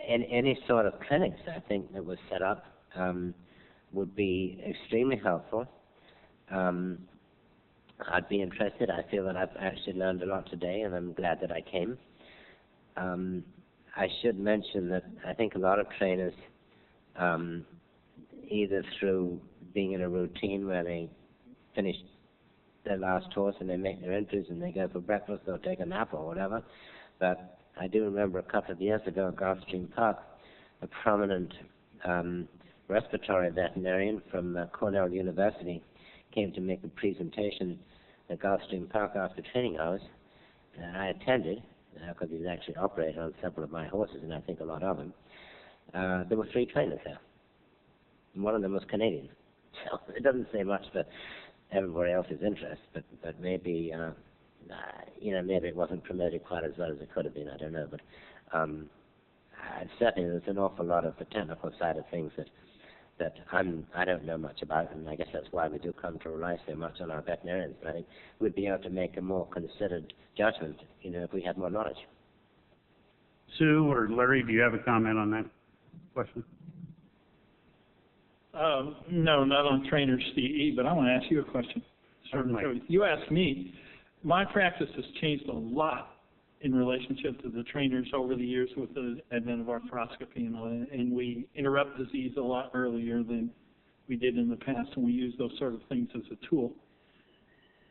any sort of clinics, I think, that was set up would be extremely helpful. I'd be interested. I feel that I've actually learned a lot today, and I'm glad that I came. I should mention that I think a lot of trainers, either through being in a routine where they finish their last horse and they make their entries and they go for breakfast or take a nap or whatever, but I do remember a couple of years ago at Gulfstream Park, a prominent respiratory veterinarian from Cornell University came to make a presentation at Gulfstream Park after training hours, and I attended, because he's actually operated on several of my horses, and I think a lot of them. There were 3 trainers there, and one of them was Canadian. So it doesn't say much for everybody else's interest, but maybe, maybe it wasn't promoted quite as well as it could have been, I don't know. But certainly there's an awful lot of the technical side of things that I don't know much about, and I guess that's why we do come to rely so much on our veterinarians. But I think we'd be able to make a more considered judgment, if we had more knowledge. Sue or Larry, do you have a comment on that question? No, not on trainers, CE, but I want to ask you a question. Certainly. You asked me. My practice has changed a lot in relationship to the trainers over the years with the advent of arthroscopy and we interrupt disease a lot earlier than we did in the past, and we use those sort of things as a tool.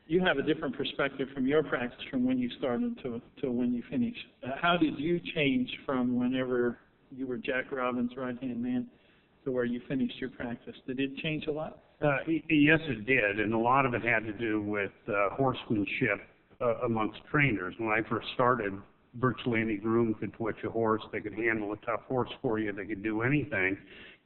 You have a different perspective from your practice from when you started to when you finished. How did you change from whenever you were Jack Robbins' right-hand man to where you finished your practice? Did it change a lot? Yes, it did, and a lot of it had to do with horsemanship amongst trainers. When I first started, virtually any groom could twitch a horse. They could handle a tough horse for you. They could do anything,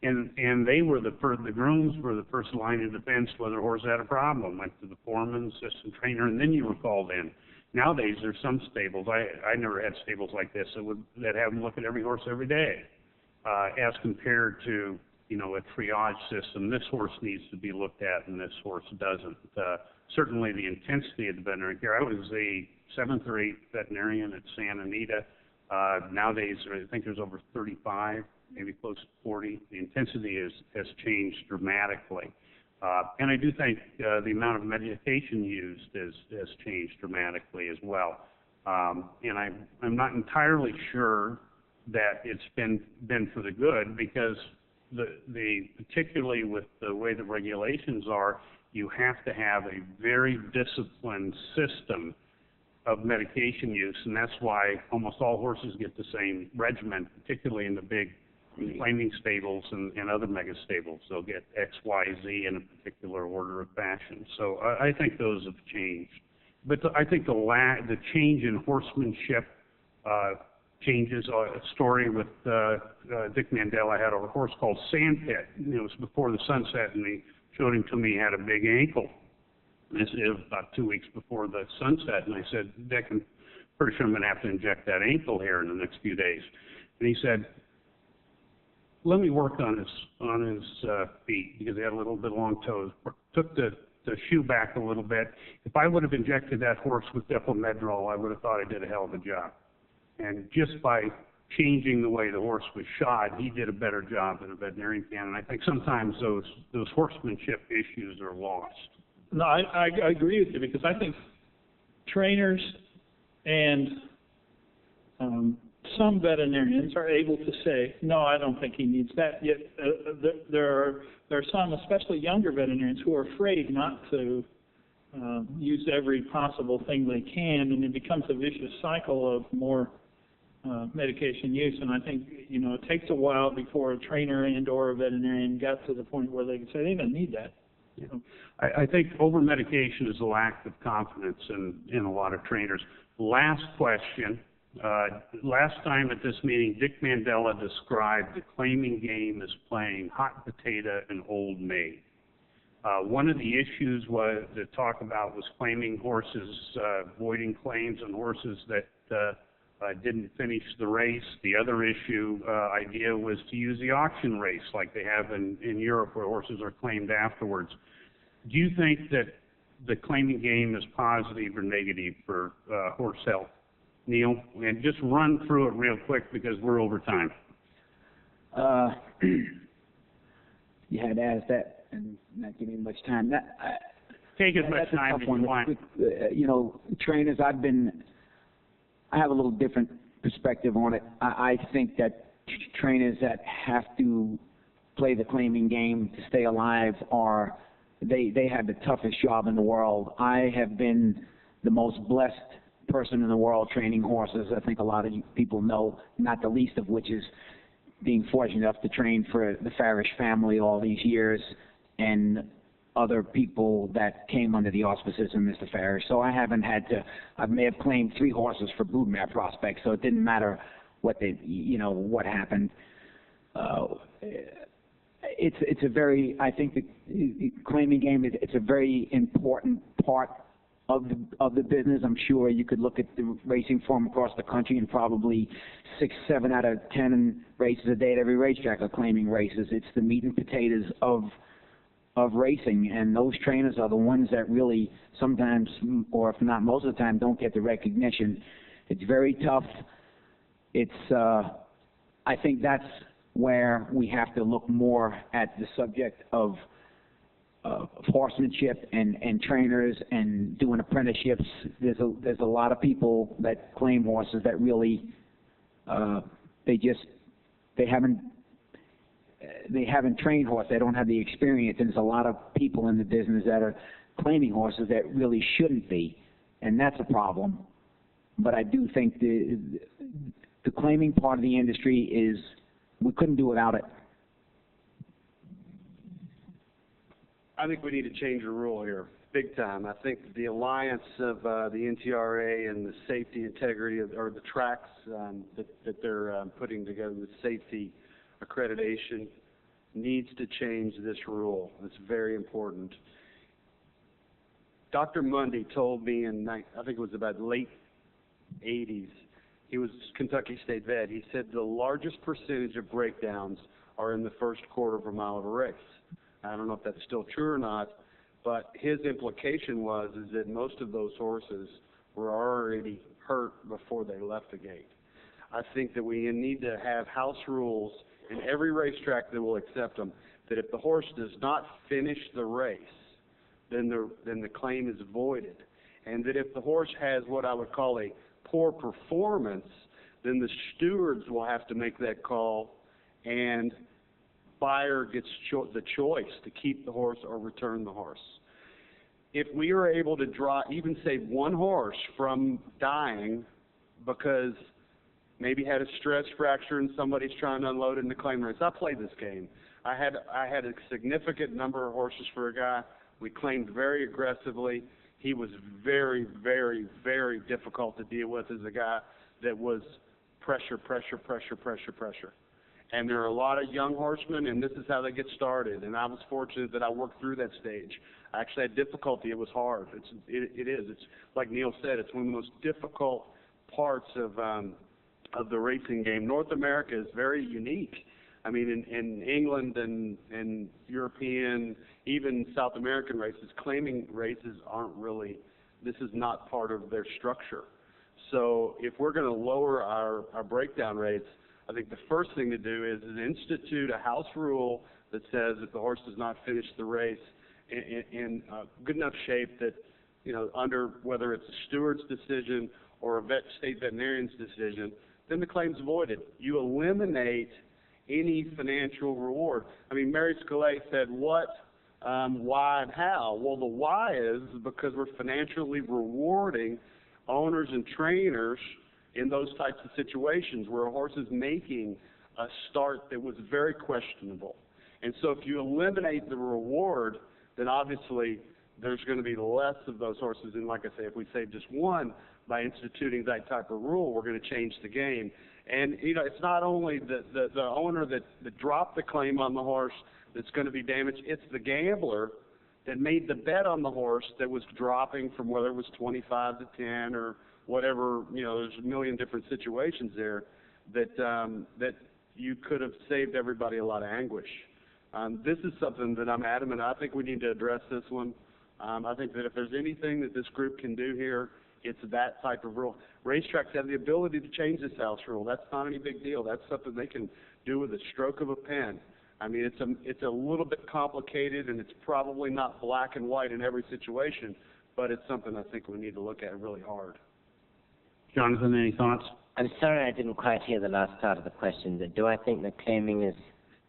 and they were the grooms were the first line of defense whether a horse had a problem. Went to the foreman, assistant trainer, and then you were called in. Nowadays, there's some stables. I never had stables like this that have them look at every horse every day, as compared to a triage system. This horse needs to be looked at, and this horse doesn't. Certainly the intensity of the veterinary care. I was a 7th or 8th veterinarian at Santa Anita. Nowadays, I think there's over 35, maybe close to 40. The intensity has changed dramatically. And I do think the amount of medication used has changed dramatically as well. And I'm not entirely sure that it's been for the good, because particularly with the way the regulations are, you have to have a very disciplined system of medication use, and that's why almost all horses get the same regimen, particularly in the big claiming stables and other mega stables. They'll get X, Y, Z in a particular order of fashion. So I think those have changed. But I think the change in horsemanship changes. A story with Dick Mandela had a horse called Sandpit. It was before the sunset, and he showed him to me. He had a big ankle. It was about 2 weeks before the sunset, and I said, Dick, I'm pretty sure I'm going to have to inject that ankle here in the next few days. And he said, let me work on his feet because he had a little bit long toes. Took the shoe back a little bit. If I would have injected that horse with Depomedrol, I would have thought I did a hell of a job. And just by changing the way the horse was shod, he did a better job than a veterinarian can. And I think sometimes those horsemanship issues are lost. No, I agree with you because I think trainers and some veterinarians are able to say, no, I don't think he needs that. Yet there are some, especially younger veterinarians, who are afraid not to use every possible thing they can, and it becomes a vicious cycle of more medication use. And I think, it takes a while before a trainer and or a veterinarian got to the point where they can say they don't need that. I think over-medication is a lack of confidence in a lot of trainers. Last question. Last time at this meeting, Dick Mandela described the claiming game as playing hot potato and old maid. One of the issues to talk about was claiming horses, voiding claims on horses that didn't finish the race. The other idea was to use the auction race like they have in Europe where horses are claimed afterwards. Do you think that the claiming game is positive or negative for horse health? Neil, and just run through it real quick because we're over time. You had to ask that and not give me much time. Take as much time as you want. Trainers, I have a little different perspective on it. I think that trainers that have to play the claiming game to stay alive they have the toughest job in the world. I have been the most blessed person in the world training horses. I think a lot of people know, not the least of which is being fortunate enough to train for the Farish family all these years and other people that came under the auspices of Mr. Farish. So I may have claimed 3 horses for broodmare prospects, so it didn't matter what happened. I think the claiming game it's a very important part of the business. I'm sure you could look at the racing form across the country and probably 6, 7 out of 10 races a day at every racetrack are claiming races. It's the meat and potatoes of racing, and those trainers are the ones that really sometimes, or if not most of the time, don't get the recognition. It's very tough. I think that's where we have to look more at the subject of horsemanship and trainers and doing apprenticeships. There's a lot of people that claim horses that really they haven't trained horse. They don't have the experience, and there's a lot of people in the business that are claiming horses that really shouldn't be, and that's a problem. But I do think the claiming part of the industry we couldn't do without it. I think we need to change the rule here, big time. I think the alliance of the NTRA and the safety integrity or the tracks that they're putting together with safety accreditation needs to change this rule. It's very important. Dr. Mundy told me I think it was about late 80s, he was Kentucky State vet. He said the largest percentage of breakdowns are in the first quarter of a mile of a race. I don't know if that's still true or not, but his implication is that most of those horses were already hurt before they left the gate. I think that we need to have house rules in every racetrack that will accept them, that if the horse does not finish the race, then the claim is voided. And that if the horse has what I would call a poor performance, then the stewards will have to make that call, and buyer gets the choice to keep the horse or return the horse. If we are able to even save one horse from dying because maybe had a stress fracture and somebody's trying to unload it in the claim race. I played this game. I had a significant number of horses for a guy. We claimed very aggressively. He was very, very, very difficult to deal with as a guy that was pressure. And there are a lot of young horsemen, and this is how they get started. And I was fortunate that I worked through that stage. I actually had difficulty. It was hard. It is. It's like Neil said. It's one of the most difficult parts of the racing game. North America is very unique. I mean, in England and European, even South American races, claiming races aren't really, this is not part of their structure. So if we're going to lower our breakdown rates, I think the first thing to do is institute a house rule that says if the horse does not finish the race in good enough shape that, you know, under whether it's a steward's decision or a state veterinarian's decision, then the claim's voided. You eliminate any financial reward. I mean, Mary Scalay said what, why, and how. Well, the why is because we're financially rewarding owners and trainers in those types of situations where a horse is making a start that was very questionable. And so if you eliminate the reward, then obviously there's going to be less of those horses. And like I say, if we save just one by instituting that type of rule, we're going to change the game. And, you know, it's not only the owner that dropped the claim on the horse that's going to be damaged, it's the gambler that made the bet on the horse that was dropping from whether it was 25 to 10 or whatever, you know, there's a million different situations there that you could have saved everybody a lot of anguish. This is something that I'm adamant. I think we need to address this one. I think that if there's anything that this group can do here, it's that type of rule. Racetracks have the ability to change this house rule. That's not any big deal. That's something they can do with a stroke of a pen. I mean, it's a little bit complicated, and it's probably not black and white in every situation, but it's something I think we need to look at really hard. Jonathan, any thoughts? I'm sorry I didn't quite hear the last part of the question. Do I think that claiming is...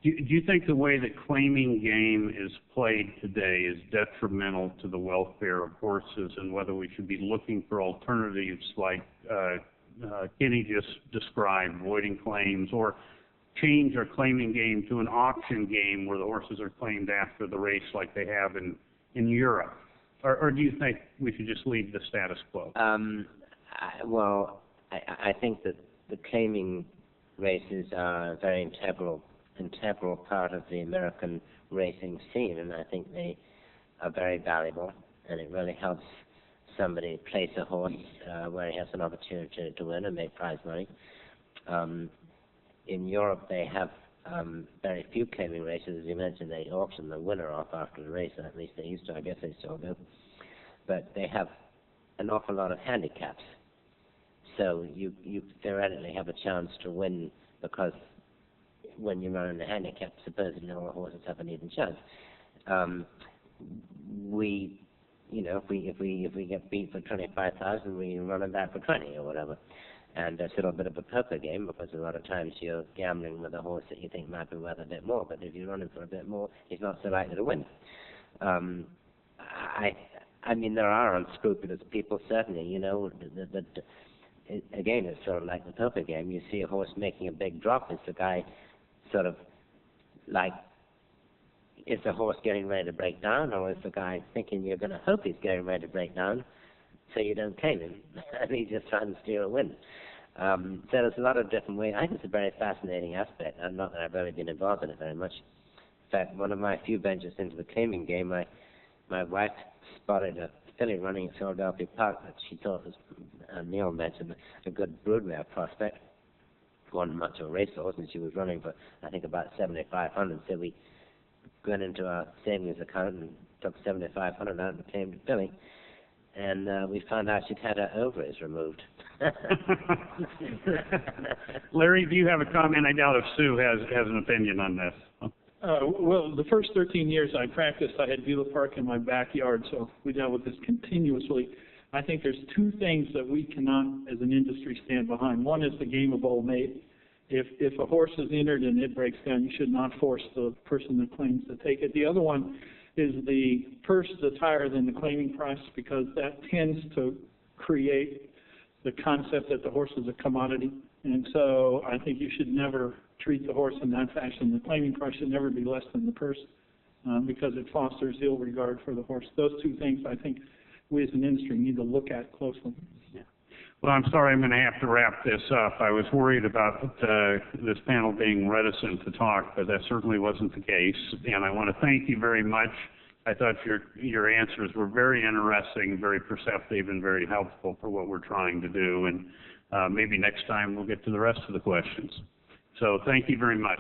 Do you think the way the claiming game is played today is detrimental to the welfare of horses, and whether we should be looking for alternatives like Kenny just described, voiding claims, or change our claiming game to an auction game where the horses are claimed after the race like they have in Europe? Or do you think we should just leave the status quo? I think that the claiming races are a very integral part of the American racing scene, and I think they are very valuable, and it really helps somebody place a horse where he has an opportunity to win and make prize money. In Europe, they have very few claiming races. As you mentioned, they auction the winner off after the race, or at least they used to. I guess they still do. But they have an awful lot of handicaps. So you theoretically have a chance to win because when you run in a handicap, supposedly all the horses have an even chance. If we get beat for 25,000, we run it back for 20 or whatever. And it's a little bit of a poker game because a lot of times you're gambling with a horse that you think might be worth a bit more, but if you run him for a bit more, he's not so likely to win. I mean, there are unscrupulous people, certainly, you know, that again, it's sort of like the poker game. You see a horse making a big drop. Is the guy sort of like, is the horse getting ready to break down, or is the guy thinking you're going to hope he's getting ready to break down so you don't claim him and he's just trying to steer a win? So there's a lot of different ways. I think it's a very fascinating aspect, and not that I've really been involved in it very much. In fact, one of my few ventures into the claiming game, my wife spotted a filly running at Philadelphia Park that she thought was, Neil mentioned, a good broodmare prospect. Won much of a racehorse, and she was running for, I think, about 7,500. So we went into our savings account and took 7,500 out and claimed the filly. And we found out she'd had her ovaries removed. Larry, do you have a comment? I doubt if Sue has an opinion on this. Well, the first 13 years I practiced, I had Beulah Park in my backyard, so we dealt with this continuously. I think there's two things that we cannot, as an industry, stand behind. One is the game of old mate. If a horse is injured and it breaks down, you should not force the person that claims to take it. The other one is the purse that's higher than the claiming price, because that tends to create the concept that the horse is a commodity. And so I think you should never treat the horse in that fashion. The claiming price should never be less than the purse because it fosters ill regard for the horse. Those two things I think we as an industry need to look at closely. Yeah. Well, I'm sorry I'm going to have to wrap this up. I was worried about this panel being reticent to talk, but that certainly wasn't the case. And I want to thank you very much. I thought your answers were very interesting, very perceptive, and very helpful for what we're trying to do. And maybe next time we'll get to the rest of the questions. So thank you very much.